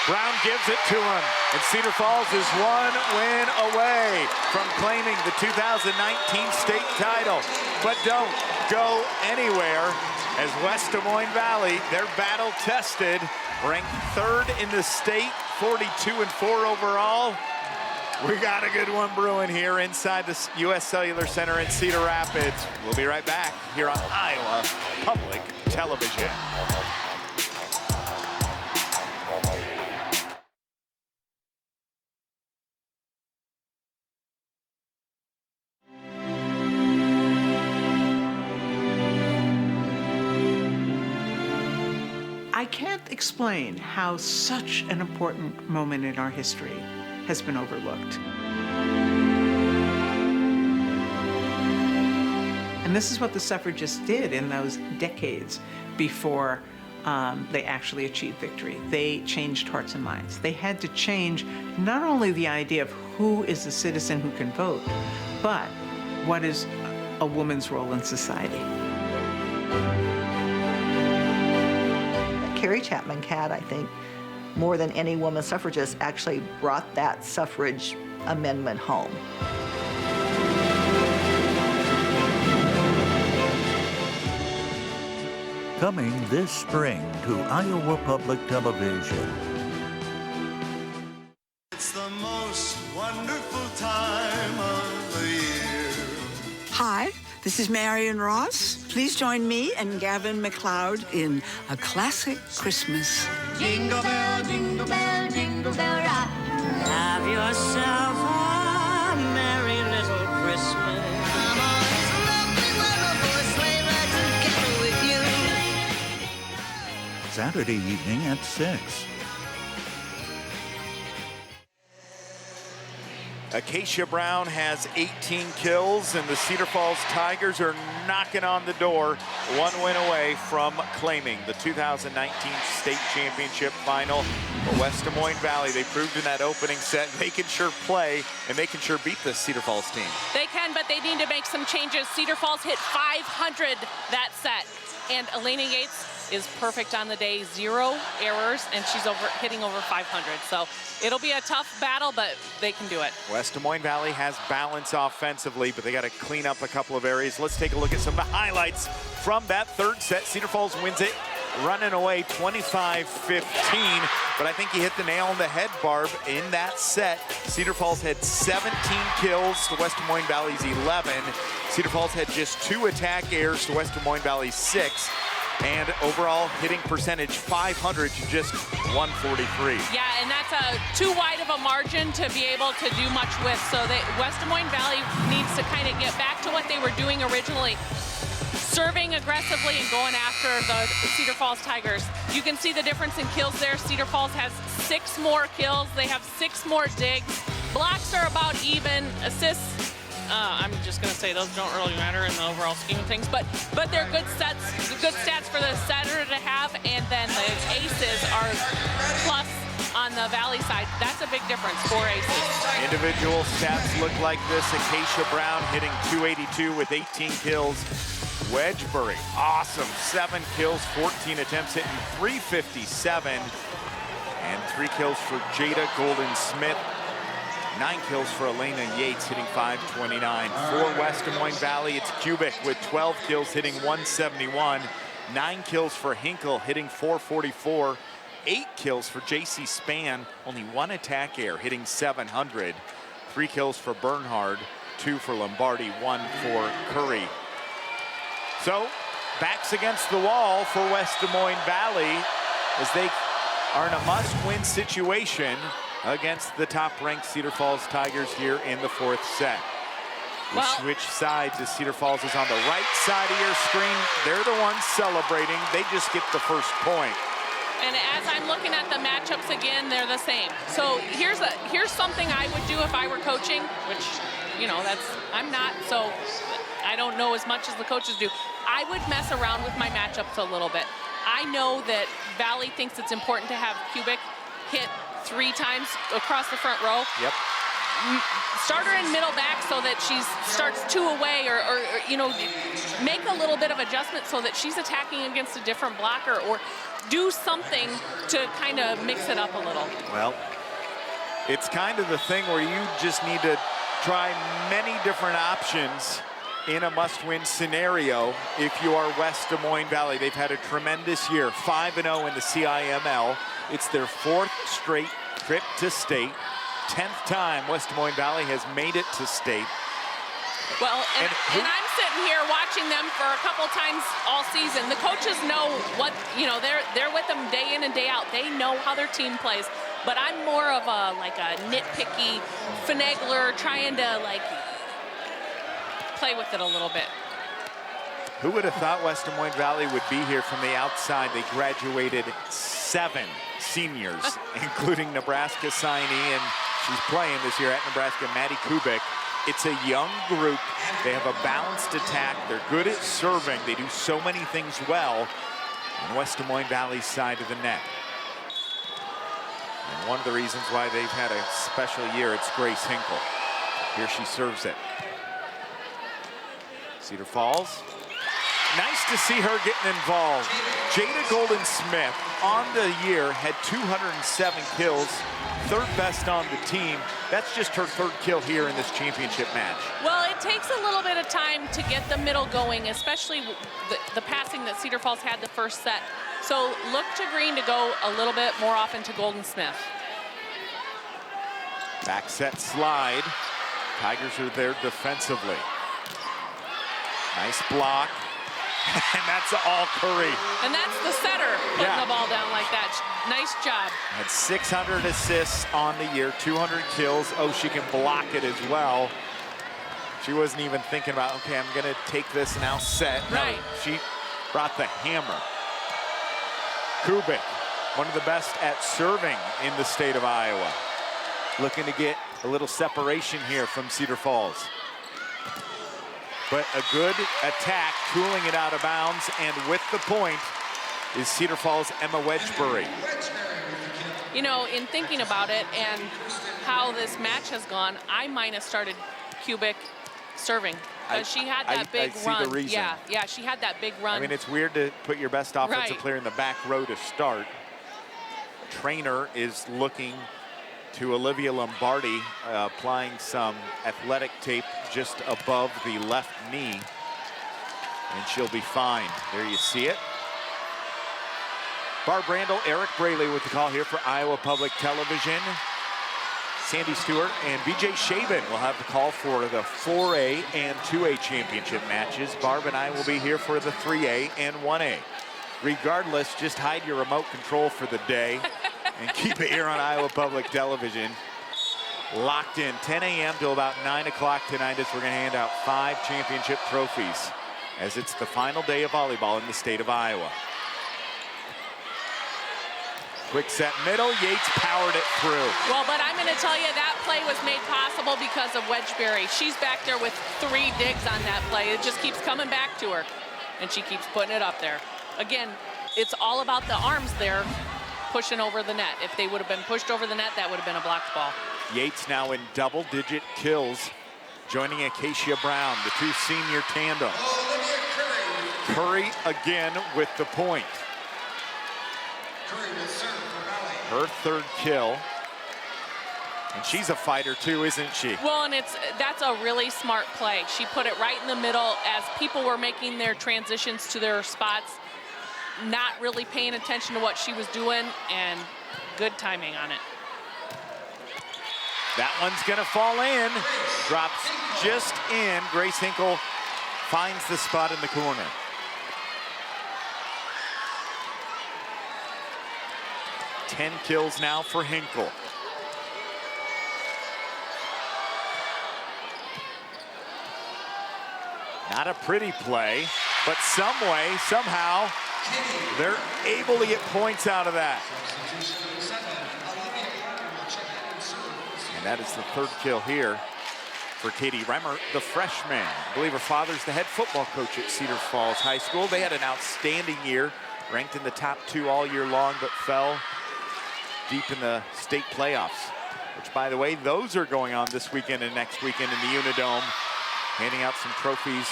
Brown gives it to him, and Cedar Falls is one win away from claiming the 2019 state title. But don't go anywhere, as West Des Moines Valley, they're battle-tested, ranked 3rd in the state, 42-4 overall. We got a good one brewing here inside the U.S. Cellular Center in Cedar Rapids. We'll be right back here on Iowa Public Television. I can't explain how such an important moment in our history has been overlooked. And this is what the suffragists did in those decades before they actually achieved victory. They changed hearts and minds. They had to change not only the idea of who is a citizen who can vote, but what is a woman's role in society. Carrie Chapman Catt, I think, more than any woman suffragist, actually brought that suffrage amendment home. Coming this spring to Iowa Public Television. It's the most wonderful time of the year. Hi, this is Marion Ross. Please join me and Gavin MacLeod in A Classic Christmas. Jingle bell, jingle bell, jingle bell rock. Have yourself a merry little Christmas. Come on, it's lovely weather for a sleigh ride together with you. Saturday evening at 6. Acacia Brown has 18 kills, and the Cedar Falls Tigers are knocking on the door, one win away from claiming the 2019 state championship final. But West Des Moines Valley, they proved in that opening set they can sure play, and they can sure beat the Cedar Falls team. They can, but they need to make some changes. Cedar Falls hit 500 that set, and Elena Yates is perfect on the day, 0 errors, and she's hitting over 500. So it'll be a tough battle, but they can do it. West Des Moines Valley has balance offensively, but they got to clean up a couple of areas. Let's take a look at some of the highlights from that third set. Cedar Falls wins it, running away 25-15, but I think he hit the nail on the head, Barb, in that set. Cedar Falls had 17 kills to West Des Moines Valley's 11. Cedar Falls had just 2 attack errors to West Des Moines Valley's 6. And overall hitting percentage 500 to just 143. Yeah, and that's too wide of a margin to be able to do much with. So West Des Moines Valley needs to kind of get back to what they were doing originally, serving aggressively and going after the Cedar Falls Tigers. You can see the difference in kills there. Cedar Falls has 6 more kills. They have 6 more digs. Blocks are about even. Assists, I'm just going to say those don't really matter in the overall scheme of things, but they're good stats for the setter to have, and then the aces are plus on the Valley side. That's a big difference, 4 aces. Individual stats look like this. Acacia Brown hitting 282 with 18 kills. Wedgbury, awesome, 7 kills, 14 attempts, hitting 357. And 3 kills for Jada Golden-Smith. 9 kills for Elena Yates, hitting 529. For West Des Moines Valley, it's Kubik with 12 kills, hitting 171. 9 kills for Hinkle, hitting 444. 8 kills for J.C. Spann, only 1 attack error, hitting 700. 3 kills for Bernhard, 2 for Lombardi, 1 for Curry. So, backs against the wall for West Des Moines Valley as they are in a must-win situation against the top-ranked Cedar Falls Tigers here in the 4th set. We switch sides as Cedar Falls is on the right side of your screen. They're the ones celebrating. They just get the first point. And as I'm looking at the matchups again, they're the same. So here's something I would do if I were coaching, which, you know, I'm not, so I don't know as much as the coaches do. I would mess around with my matchups a little bit. I know that Valley thinks it's important to have Kubik hit 3 times across the front row. Yep. Start her in middle back so that she starts 2 away, or you know, make a little bit of adjustment so that she's attacking against a different blocker, or do something to kind of mix it up a little. Well, it's kind of the thing where you just need to try many different options in a must-win scenario if you are West Des Moines Valley. They've had a tremendous year, 5-0 in the CIML. It's their 4th straight trip to state. 10th time West Des Moines Valley has made it to state. Well, and I'm sitting here watching them for a couple times all season. The coaches know what, you know, they're with them day in and day out. They know how their team plays. But I'm more of a nitpicky finagler, trying to play with it a little bit. Who would have thought West Des Moines Valley would be here from the outside? They graduated 7 seniors, including Nebraska signee, and she's playing this year at Nebraska, Maddie Kubik. It's a young group. They have a balanced attack. They're good at serving. They do so many things well on West Des Moines Valley's side of the net. And one of the reasons why they've had a special year, it's Grace Hinkle. Here she serves it. Cedar Falls. Nice to see her getting involved. Jada Golden-Smith on the year had 207 kills, 3rd best on the team. That's just her 3rd kill here in this championship match. Well, it takes a little bit of time to get the middle going, especially the passing that Cedar Falls had the first set. So look to Green to go a little bit more often to Golden-Smith. Back set slide. Tigers are there defensively. Nice block. And that's all Curry. And that's the setter putting the ball down like that. Nice job. Had 600 assists on the year, 200 kills. Oh, she can block it as well. She wasn't even thinking about, okay, I'm going to take this now set. Right. No, she brought the hammer. Kubik, one of the best at serving in the state of Iowa. Looking to get a little separation here from Cedar Falls. But a good attack, tooling it out of bounds, and with the point is Cedar Falls' Emma Wedgbury. You know, in thinking about it and how this match has gone, I might have started Kubik serving, because she had that big run. I see the reason. Yeah, she had that big run. I mean, it's weird to put your best offensive player in the back row to start. Trainer is looking to Olivia Lombardi, applying some athletic tape just above the left knee, and she'll be fine. There you see it. Barb Randall, Eric Braley with the call here for Iowa Public Television. Sandy Stewart and BJ Shaven will have the call for the 4A and 2A championship matches. Barb and I will be here for the 3A and 1A. Regardless, just hide your remote control for the day and keep it here on Iowa Public Television. Locked in, 10 a.m. till about 9 o'clock tonight, as we're going to hand out 5 championship trophies, as it's the final day of volleyball in the state of Iowa. Quick set middle, Yates powered it through. Well, but I'm going to tell you, that play was made possible because of Wedgbury. She's back there with 3 digs on that play. It just keeps coming back to her, and she keeps putting it up there. Again, it's all about the arms there pushing over the net. If they would have been pushed over the net, that would have been a blocked ball. Yates now in double-digit kills, joining Acacia Brown, the 2 senior tandem. Curry again with the point. Her 3rd kill. And she's a fighter too, isn't she? Well, and that's a really smart play. She put it right in the middle as people were making their transitions to their spots, not really paying attention to what she was doing, and good timing on it. That one's gonna fall in. Drops just in. Grace Hinkle finds the spot in the corner. Ten kills now for Hinkle. Not a pretty play, but some way, somehow, They're able to get points out of that. And that is the third kill here for Katie Remmer, the freshman. I believe her father's the head football coach at Cedar Falls High School. They had an outstanding year, ranked in the top 2 all year long, but fell deep in the state playoffs, which, by the way, those are going on this weekend and next weekend in the Unidome, handing out some trophies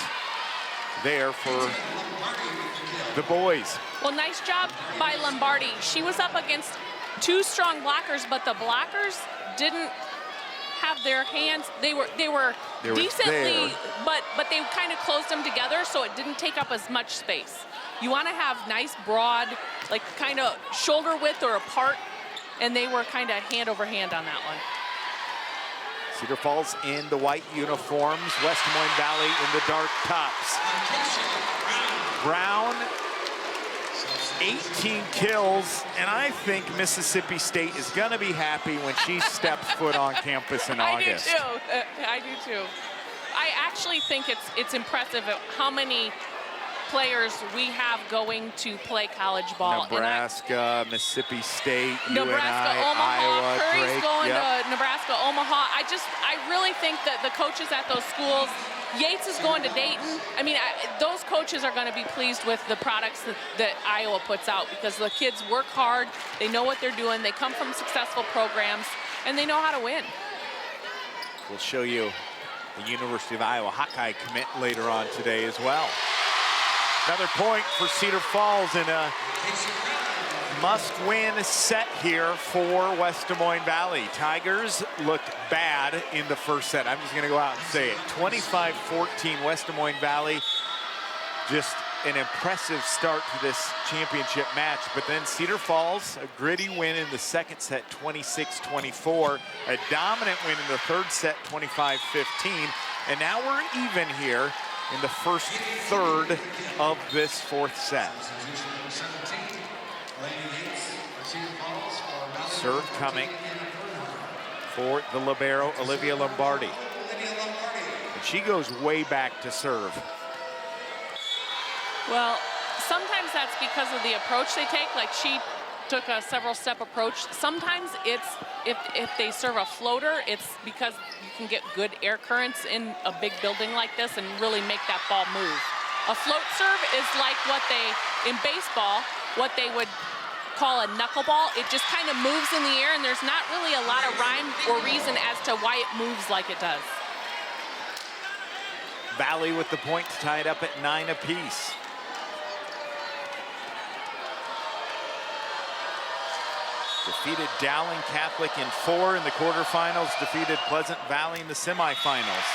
there for the boys. Well, nice job by Lombardi. She was up against 2 strong blockers, but the blockers didn't have their hands. They were decently, but they kind of closed them together, so it didn't take up as much space. You want to have nice, broad, like kind of shoulder width or apart, and they were kind of hand over hand on that one. Cedar Falls in the white uniforms, West Des Moines Valley in the dark tops. Brown, 18 kills, and I think Mississippi State is going to be happy when she steps foot on campus in August. I do too. I actually think it's impressive how many players we have going to play college ball. Nebraska, Mississippi State, Nebraska, UNI, Omaha, Iowa, Curry's Drake, going to Nebraska, Omaha. I really think that the coaches at those schools, Yates is going to Dayton. I mean, those coaches are going to be pleased with the products that Iowa puts out, because the kids work hard, they know what they're doing, they come from successful programs, and they know how to win. We'll show you the University of Iowa Hawkeye commit later on today as well. Another point for Cedar Falls in a must-win set here for West Des Moines Valley. Tigers looked bad in the first set. I'm just going to go out and say it. 25-14 West Des Moines Valley. Just an impressive start to this championship match. But then Cedar Falls, a gritty win in the second set, 26-24. A dominant win in the third set, 25-15. And now we're even here in the first third of this fourth set. Serve coming for the libero, Olivia Lombardi. And she goes way back to serve. Well, sometimes that's because of the approach they take. Like, she took a several-step approach. Sometimes it's, if they serve a floater, it's because you can get good air currents in a big building like this and really make that ball move. A float serve is like what they, in baseball, what they would call a knuckleball. It just kind of moves in the air, and there's not really a lot of rhyme or reason as to why it moves like it does. Valley with the point to tie it up at 9 apiece. Defeated Dowling Catholic in 4 in the quarterfinals, defeated Pleasant Valley in the semifinals.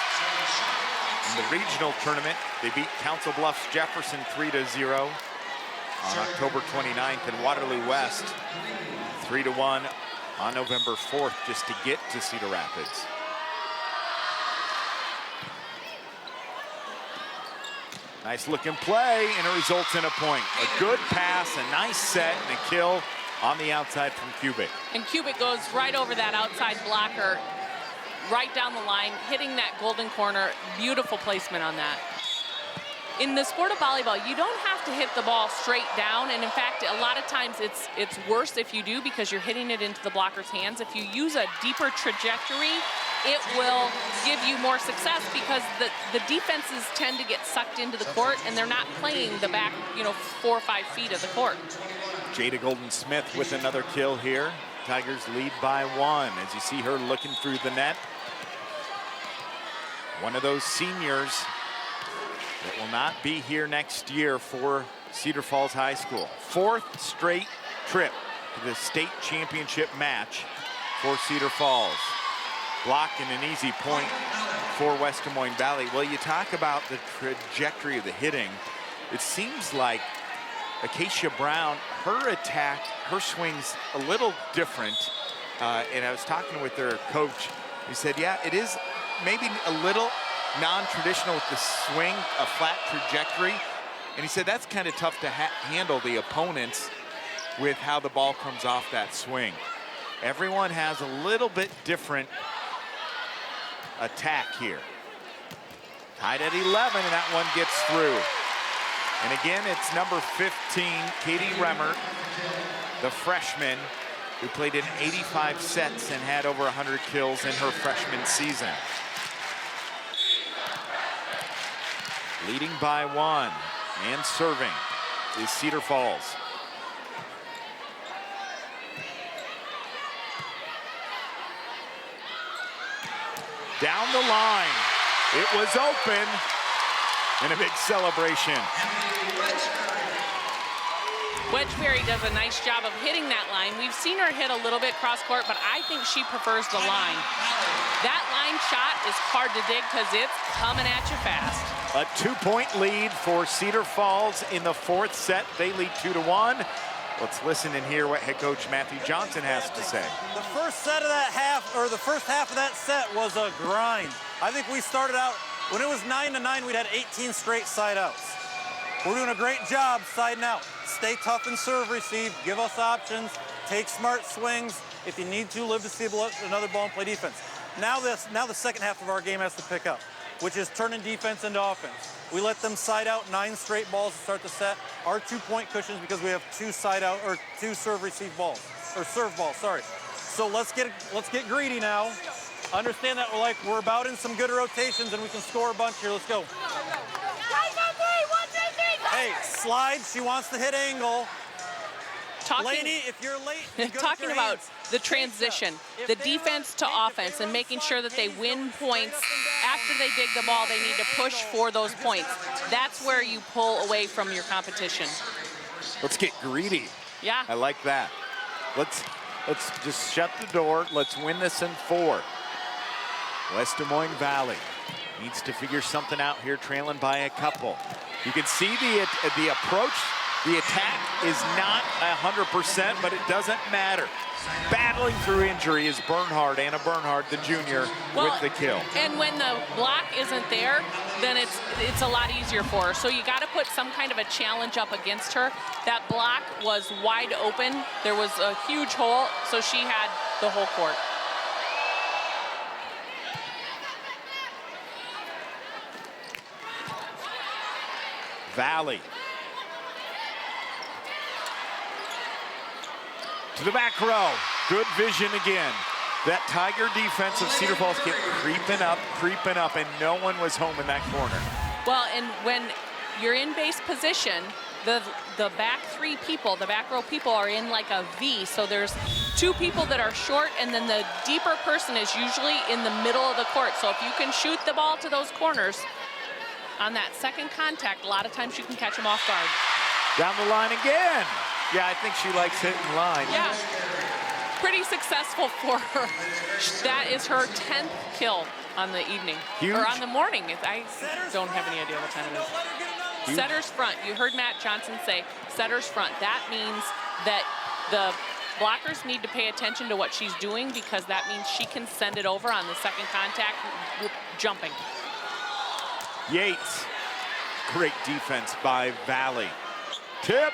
In the regional tournament, they beat Council Bluffs Jefferson 3-0 on October 29th, and Waterloo West 3-1 on November 4th, just to get to Cedar Rapids. Nice looking play, and it results in a point. A good pass, a nice set, and a kill on the outside from Kubik. And Kubik goes right over that outside blocker, right down the line, hitting that golden corner. Beautiful placement on that. In the sport of volleyball, you don't have to hit the ball straight down, and in fact, a lot of times it's worse if you do, because you're hitting it into the blocker's hands. If you use a deeper trajectory, it will give you more success, because the defenses tend to get sucked into the court, and they're not playing the back, 4 or 5 feet of the court. Jada Golden-Smith with another kill here. Tigers lead by 1 as you see her looking through the net. One of those seniors that will not be here next year for Cedar Falls High School. 4th straight trip to the state championship match for Cedar Falls. Block and an easy point for West Des Moines Valley. Well, you talk about the trajectory of the hitting. It seems like Acacia Brown, her attack, her swing's a little different. And I was talking with their coach. He said, yeah, it is maybe a little non-traditional with the swing, a flat trajectory. And he said that's kind of tough to handle the opponents with how the ball comes off that swing. Everyone has a little bit different attack here. Tied at 11, and that one gets through. And again, it's number 15, Katie Remmer, the freshman, who played in 85 sets and had over 100 kills in her freshman season. Leading by 1 and serving is Cedar Falls. Down the line, it was open, and a big celebration. Wedgbury does a nice job of hitting that line. We've seen her hit a little bit cross court, but I think she prefers the line. That line shot is hard to dig because it's coming at you fast. A 2-point lead for Cedar Falls in the 4th set. They lead 2-1. Let's listen and hear what head coach Matthew Johnson has to say. The first set of that half, or the first half of that set was a grind. I think we started out, when it was 9-9, we'd had 18 straight side outs. We're doing a great job siding out. Stay tough and serve, receive, give us options, take smart swings. If you need to, live to see another ball and play defense. Now the second half of our game has to pick up, which is turning defense into offense. We let them side out 9 straight balls to start the set. Our 2-point cushions because we have 2 side out or 2 serve receive balls or serve balls. Sorry. So let's get greedy now. Understand that we're about in some good rotations and we can score a bunch here. Let's go. Hey, slide. She wants to hit angle. Laney, if you're late, talking about the transition, the defense to offense, and making sure that they win points after they dig the ball. They need to push for those points. That's where you pull away from your competition. Let's get greedy. Yeah. I like that. Let's just shut the door. Let's win this in 4. West Des Moines Valley needs to figure something out here, trailing by a couple. You can see the approach. The attack is not 100%, but it doesn't matter. Battling through injury is Bernhard, Anna Bernhard, the junior, with the kill. And when the block isn't there, then it's a lot easier for her. So you got to put some kind of a challenge up against her. That block was wide open. There was a huge hole, so she had the whole court. Valley. To the back row. Good vision again. That Tiger defense of Cedar Falls kept creeping up, and no one was home in that corner. Well, and when you're in base position, the back 3 people, the back row people are in like a V. So there's 2 people that are short, and then the deeper person is usually in the middle of the court. So if you can shoot the ball to those corners on that second contact, a lot of times you can catch them off guard. Down the line again. Yeah, I think she likes hitting line. Yeah, pretty successful for her. That is her 10th kill on the evening. Huge. Or on the morning. I don't have any idea what time it is. Huge. Setter's front. You heard Matt Johnson say setter's front. That means that the blockers need to pay attention to what she's doing, because that means she can send it over on the second contact jumping. Yates. Great defense by Valley. Tip.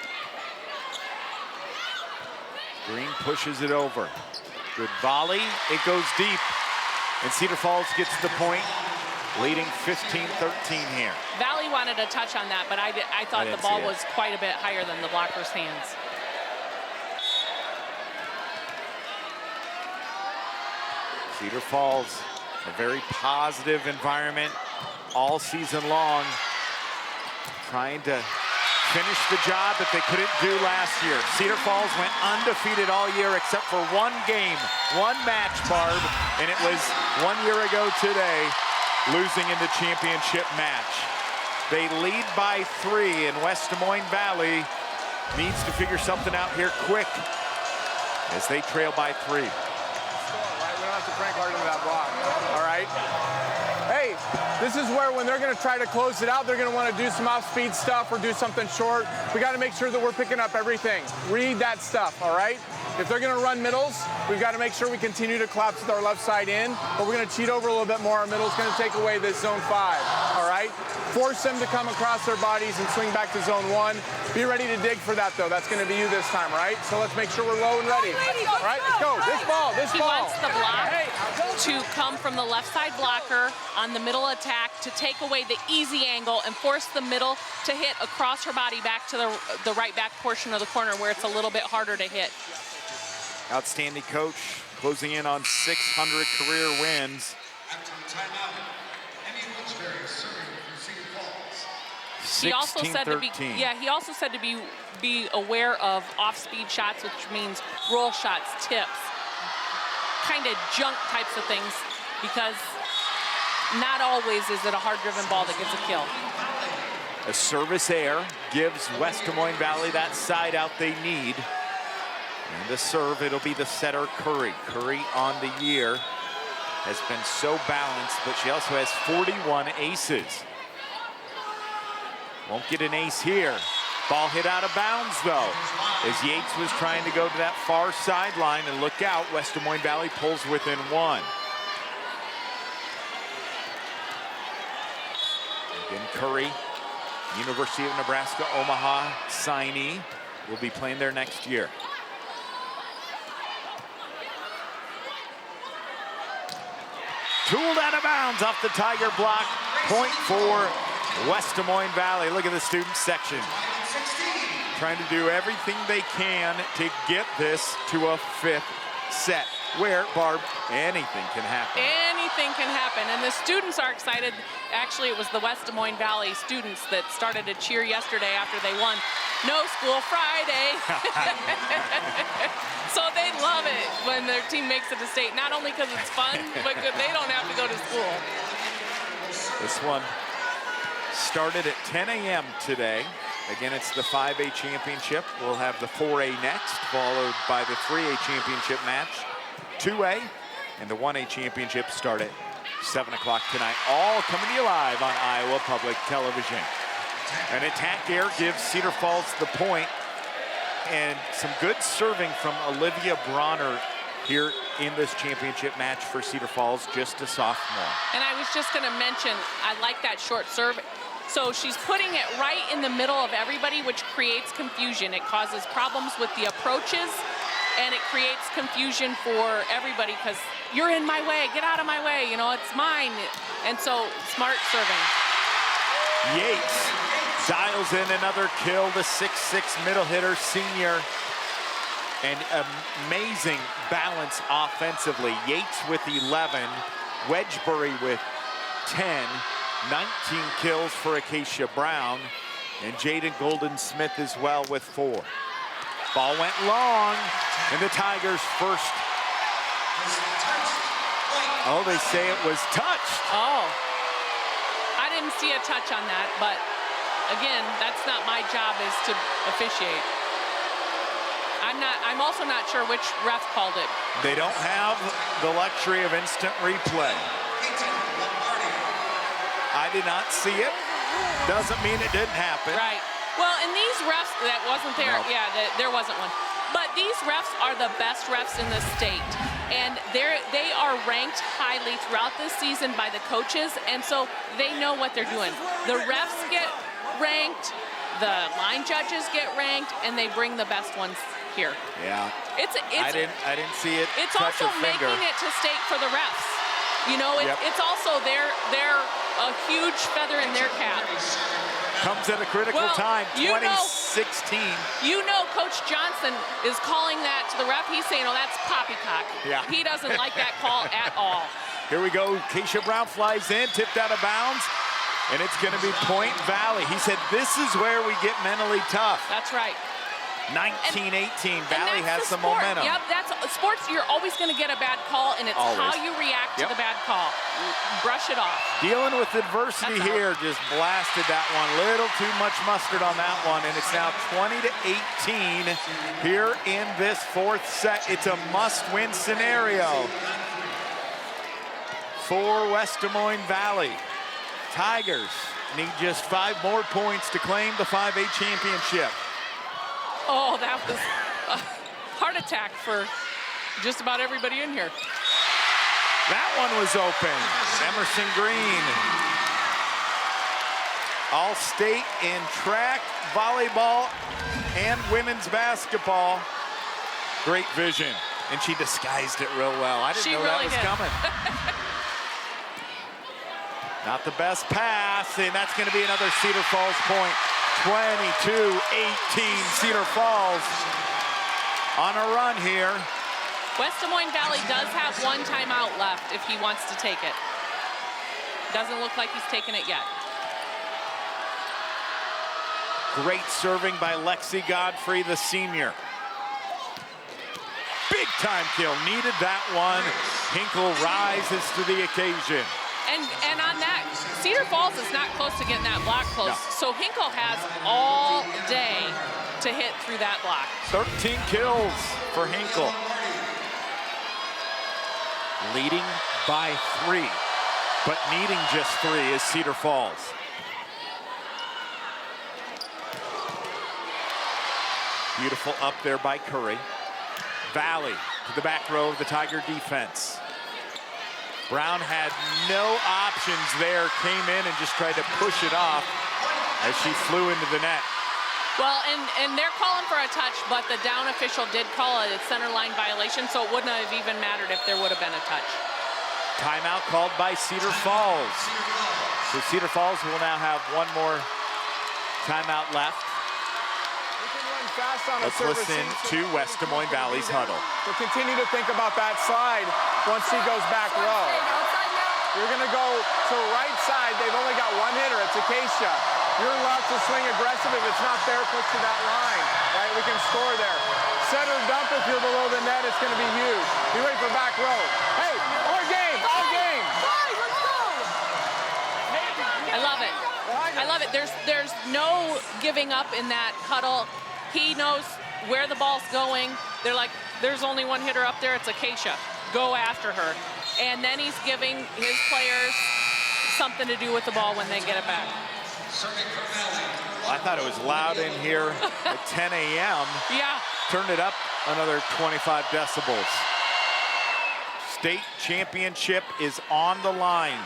Green pushes it over. Good volley. It goes deep. And Cedar Falls gets the point, leading 15-13 here. Valley wanted a touch on that, but I thought the ball was quite a bit higher than the blocker's hands. Cedar Falls, a very positive environment all season long, trying to finish the job that they couldn't do last year. Cedar Falls went undefeated all year except for 1 game, 1 match, Barb, and it was 1 year ago today, losing in the championship match. They lead by 3, and West Des Moines Valley needs to figure something out here quick as they trail by 3. We don't have to crank hard into that block, all right? Hey, this is where when they're going to try to close it out, they're going to want to do some off-speed stuff or do something short. We got to make sure that we're picking up everything. Read that stuff, all right? If they're going to run middles, we've got to make sure we continue to collapse with our left side in, but we're going to cheat over a little bit more. Our middle's going to take away this zone 5, all right? right? Force them to come across their bodies and swing back to zone 1. Be ready to dig for that, though. That's going to be you this time, right? So let's make sure we're low and ready. All right, let's go. This ball, this He ball. wants the block to come from the left side blocker on the middle attack to take away the easy angle and force the middle to hit across her body back to the right back portion of the corner where it's a little bit harder to hit. Outstanding coach, closing in on 600 career wins. He also said to be, he also said to be aware of off-speed shots, which means roll shots, tips, kind of junk types of things, because not always is it a hard-driven ball that gets a kill. A service error gives West Des Moines Valley that side out they need. And the serve, it'll be the setter, Curry. Curry on the year has been so balanced, but she also has 41 aces. Won't get an ace here. Ball hit out of bounds, though, as Yates was trying to go to that far sideline, and look out, West Des Moines Valley pulls within 1. Again, Curry, University of Nebraska, Omaha signee, will be playing there next year. Tooled out of bounds off the Tiger block. Point for West Des Moines Valley. Look at the student section. Trying to do everything they can to get this to a 5th set, where, Barb, anything can happen. Anything can happen, and the students are excited. Actually, it was the West Des Moines Valley students that started to cheer yesterday after they won No School Friday. So they love it when their team makes it to state, not only because it's fun, but because they don't have to go to school. This one started at 10 a.m. today. Again, it's the 5A championship. We'll have the 4A next, followed by the 3A championship match. 2A and the 1A championship start at 7 o'clock tonight. All coming to you live on Iowa Public Television. An attack air gives Cedar Falls the point, and some good serving from Olivia Bronner here in this championship match for Cedar Falls, just a sophomore. And I was just going to mention, I like that short serve. So she's putting it right in the middle of everybody, which creates confusion. It causes problems with the approaches, and it creates confusion for everybody because you're in my way, get out of my way, you know, it's mine. And so, smart serving. Yates dials in another kill, the 6'6" middle hitter, senior. And amazing balance offensively. Yates with 11, Wedgbury with 10, 19 kills for Acacia Brown, and Jaden Golden-Smith as well with 4. Ball went long, and the Tigers first. Oh, they say it was touched. Oh, I didn't see a touch on that, but again, that's not my job, is to officiate. I'm also not sure which ref called it. They don't have the luxury of instant replay. I did not see it. Doesn't mean it didn't happen. Right. Well, and these refs, that wasn't there. Nope. Yeah, there wasn't one. But these refs are the best refs in the state. And they are ranked highly throughout this season by the coaches, and so they know what they're doing. The refs get ranked, the line judges get ranked, and they bring the best ones here. Yeah. It's I didn't see it. It's touch also a finger. making it to state for the refs. You know, it's also they're a huge feather in their cap. Comes at a critical time, 2016. You know Coach Johnson is calling that to the ref. He's saying, oh, that's poppycock. Yeah. He doesn't like that call at all. Here we go. Acacia Brown flies in, tipped out of bounds, and it's going to be Point Valley. He said, this is where we get mentally tough. That's right. 19-18, Valley has some momentum. Yep, that's sports. You're always going to get a bad call, and it's how you react to the bad call. Brush it off. Dealing with adversity here, just blasted that one. Little too much mustard on that one, and it's now 20-18 here in this 4th set. It's a must-win scenario for West Des Moines Valley. Tigers need just 5 more points to claim the 5A championship. Oh, that was a heart attack for just about everybody in here. That one was open. Emerson Green All-state in track, volleyball, and women's basketball. Great vision, and she disguised it real well. I didn't know that was coming. Not the best pass, and that's going to be another Cedar Falls point. 22-18, Cedar Falls on a run here. West Des Moines Valley does have one timeout left if he wants to take it. Doesn't look like he's taken it yet. Great serving by Lexi Godfrey, the senior. Big time kill, needed that one. Hinkle rises to the occasion. And on that, Cedar Falls is not close to getting that block close. No. So Hinkle has all day to hit through that block. 13 kills for Hinkle. Leading by 3, but needing just 3 is Cedar Falls. Beautiful up there by Curry. Valley to the back row of the Tiger defense. Brown had no options there, came in and just tried to push it off as she flew into the net. Well, and they're calling for a touch, but the down official did call it a center line violation, so it wouldn't have even mattered if there would have been a touch. Timeout called by Cedar Falls. So Cedar Falls will now have one more timeout left. Let's listen to West Des Moines Valley's huddle. So continue to think about that slide once she goes back low. You're going to go to right side. They've only got one hitter. It's Acacia. You're allowed to swing aggressive. If it's not there, push to that line. Right? We can score there. Set or dump if you're below the net. It's going to be huge. Be ready for back row. Hey, all game. All game. Let's go. I love it. I love it. There's no giving up in that huddle. He knows where the ball's going. They're like, there's only one hitter up there. It's Acacia. Go after her. And then he's giving his players something to do with the ball when they get it back. I thought it was loud in here at 10 a.m. Yeah. Turned it up another 25 decibels. State championship is on the line.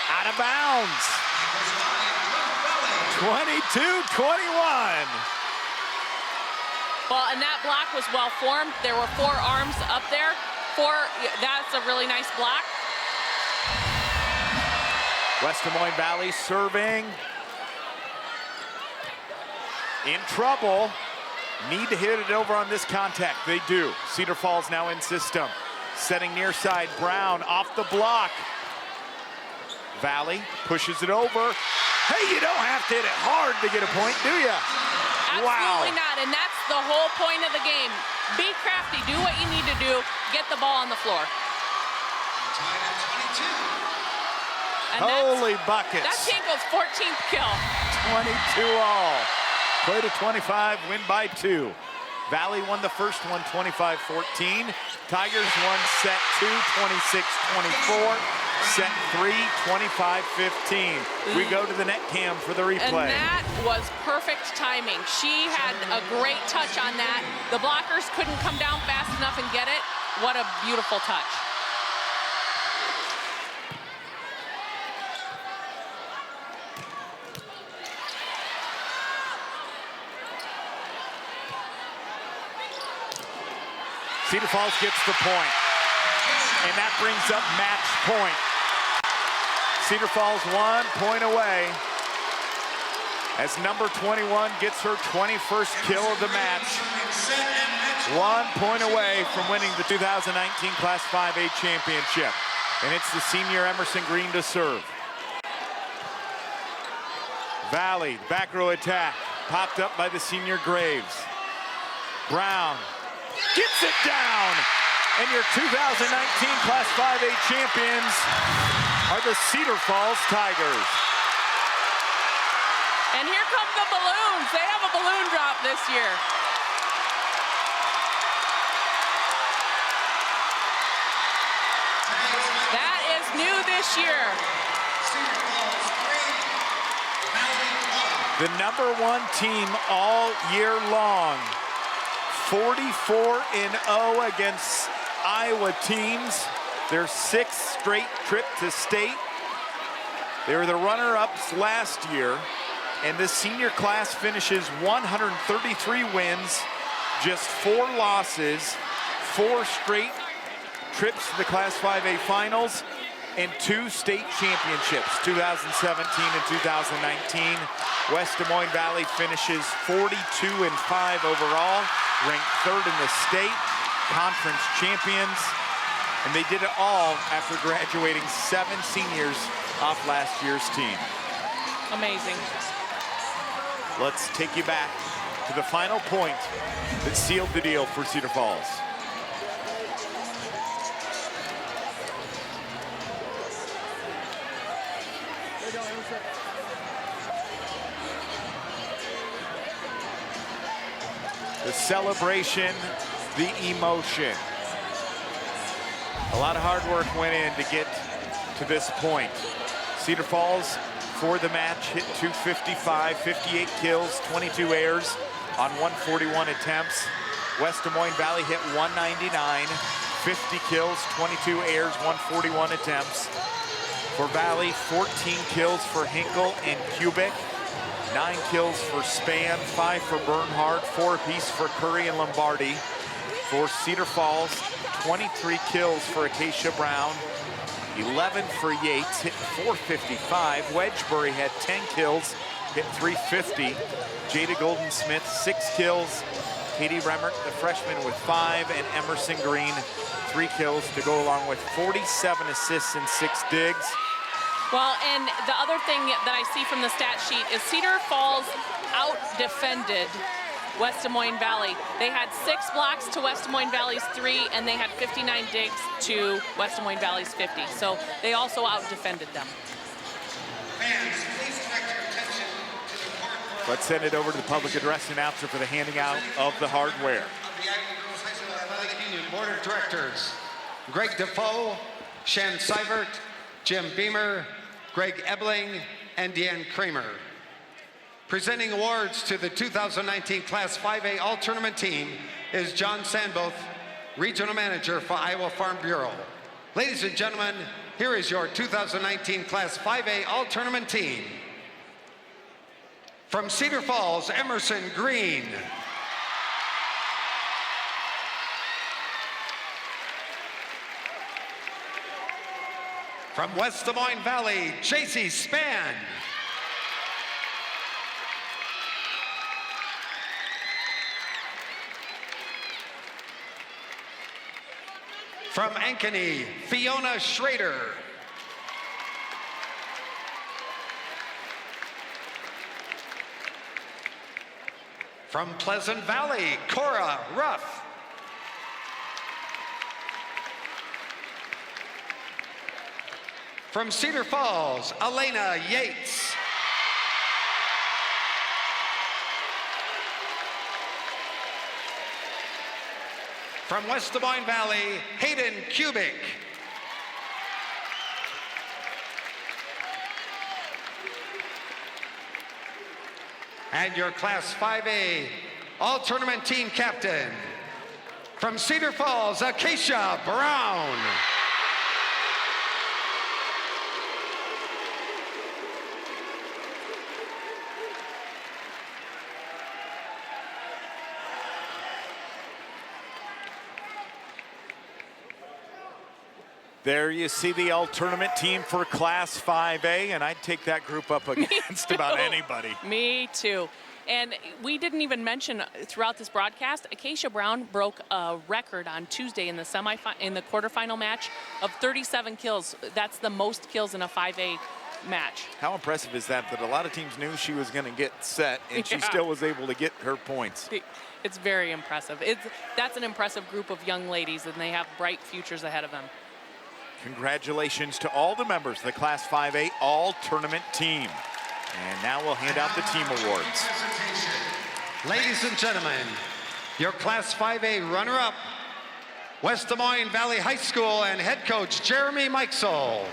Out of bounds. 22-21. Well, and that block was well formed. There were 4 arms up there. That's a really nice block. West Des Moines Valley serving. In trouble. Need to hit it over on this contact. They do. Cedar Falls now in system. Setting near side. Brown off the block. Valley pushes it over. Hey, you don't have to hit it hard to get a point, do you? Absolutely not, and that's the whole point of the game. Be crafty, do what you need to do, get the ball on the floor. And holy buckets. That's Hinkle's 14th kill. 22 all. Play to 25, win by 2. Valley won the first one, 25-14. Tigers won set 2, 26-24. Set 3, 25-15. We go to the net cam for the replay. And that was perfect timing. She had a great touch on that. The blockers couldn't come down fast enough and get it. What a beautiful touch. Cedar Falls gets the point. And that brings up match point. Cedar Falls 1 point away as number 21 gets her 21st kill of the match. 1 point away from winning the 2019 Class 5A championship. And it's the senior Emerson Green to serve. Valley, back row attack, popped up by the senior Graves. Brown gets it down. And your 2019 Class 5A champions are the Cedar Falls Tigers. And here come the balloons. They have a balloon drop this year. That is new this year. The #1 team all year long. 44-0 against Iowa teams. Their 6th straight trip to state. They were the runner-ups last year, and this senior class finishes 133 wins, just 4 losses, 4 straight trips to the Class 5A finals, and 2 state championships, 2017 and 2019. West Des Moines Valley finishes 42-5 overall, ranked 3rd in the state, conference champions, and they did it all after graduating 7 seniors off last year's team. Amazing. Let's take you back to the final point that sealed the deal for Cedar Falls. The celebration, the emotion. A lot of hard work went in to get to this point. Cedar Falls, for the match, hit 255, 58 kills, 22 airs on 141 attempts. West Des Moines Valley hit 199, 50 kills, 22 airs, 141 attempts. For Valley, 14 kills for Hinkle and Kubik, 9 kills for Span, 5 for Bernhardt, 4 apiece for Curry and Lombardi. For Cedar Falls, 23 kills for Acacia Brown, 11 for Yates, hit 455. Wedgbury had 10 kills, hit 350. Jada Golden-Smith, 6 kills. Katie Remmert, the freshman, with 5, and Emerson Green, 3 kills to go along with 47 assists and 6 digs. Well, and the other thing that I see from the stat sheet is Cedar Falls out-defended West Des Moines Valley. They had 6 blocks to West Des Moines Valley's 3, and they had 59 digs to West Des Moines Valley's 50. So they also out-defended them. Fans, please direct your attention to the hardware. Let's send it over to the public address announcer for the handing out of the hardware. Of the Iowa Girls High School Athletic Union Board of Directors, Greg Defoe, Shan Seibert, Jim Beamer, Greg Ebling, and Deanne Kramer. Presenting awards to the 2019 Class 5A All-Tournament team is John Sandboth, Regional Manager for Iowa Farm Bureau. Ladies and gentlemen, here is your 2019 Class 5A All-Tournament team. From Cedar Falls, Emerson Green. From West Des Moines Valley, JC Span. From Ankeny, Fiona Schrader. From Pleasant Valley, Cora Ruff. From Cedar Falls, Elena Yates. From West Des Moines Valley, Hayden Kubik. And your Class 5A All-Tournament Team Captain, from Cedar Falls, Acacia Brown. There you see the all-tournament team for Class 5A, and I'd take that group up against about anybody. Me too. And we didn't even mention throughout this broadcast, Acacia Brown broke a record on Tuesday in the quarterfinal match of 37 kills. That's the most kills in a 5A match. How impressive is that? That a lot of teams knew she was going to get set, and she still was able to get her points. It's very impressive. That's an impressive group of young ladies, and they have bright futures ahead of them. Congratulations to all the members of the Class 5A All-Tournament team. And now we'll hand out the team awards. Ladies and gentlemen, your Class 5A runner-up, West Des Moines Valley High School and head coach Jeremy Mikesell.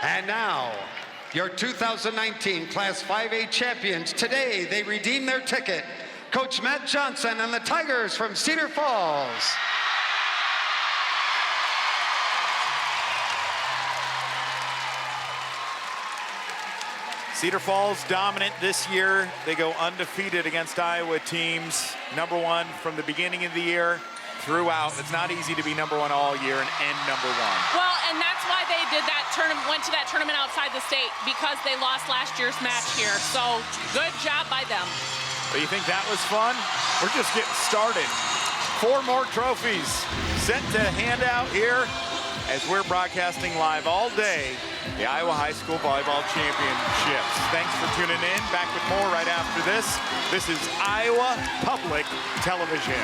And now, your 2019 Class 5A champions. Today, they redeem their ticket. Coach Matt Johnson and the Tigers from Cedar Falls. Cedar Falls dominant this year. They go undefeated against Iowa teams. #1 from the beginning of the year throughout. It's not easy to be #1 all year and end #1. Well, and that's why they did that tournament, went to that tournament outside the state, because they lost last year's match here. So good job by them. But you think that was fun? We're just getting started. 4 more trophies set to hand out here as we're broadcasting live all day the Iowa High School Volleyball Championships. Thanks for tuning in. Back with more right after this. This is Iowa Public Television.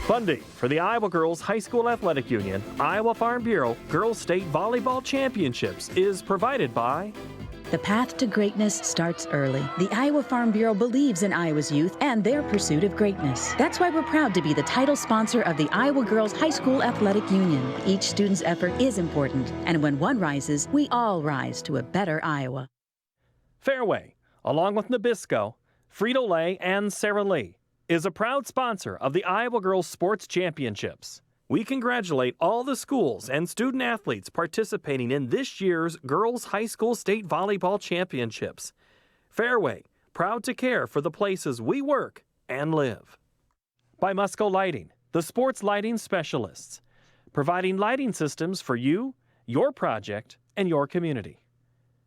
Funding for the Iowa Girls High School Athletic Union, Iowa Farm Bureau Girls State Volleyball Championships is provided by... The path to greatness starts early. The Iowa Farm Bureau believes in Iowa's youth and their pursuit of greatness. That's why we're proud to be the title sponsor of the Iowa Girls High School Athletic Union. Each student's effort is important, and when one rises, we all rise to a better Iowa. Fairway, along with Nabisco, Frito-Lay, and Sara Lee, is a proud sponsor of the Iowa Girls Sports Championships. We congratulate all the schools and student athletes participating in this year's Girls High School State Volleyball Championships. Fairway, proud to care for the places we work and live. By Musco Lighting, the sports lighting specialists, providing lighting systems for you, your project, and your community.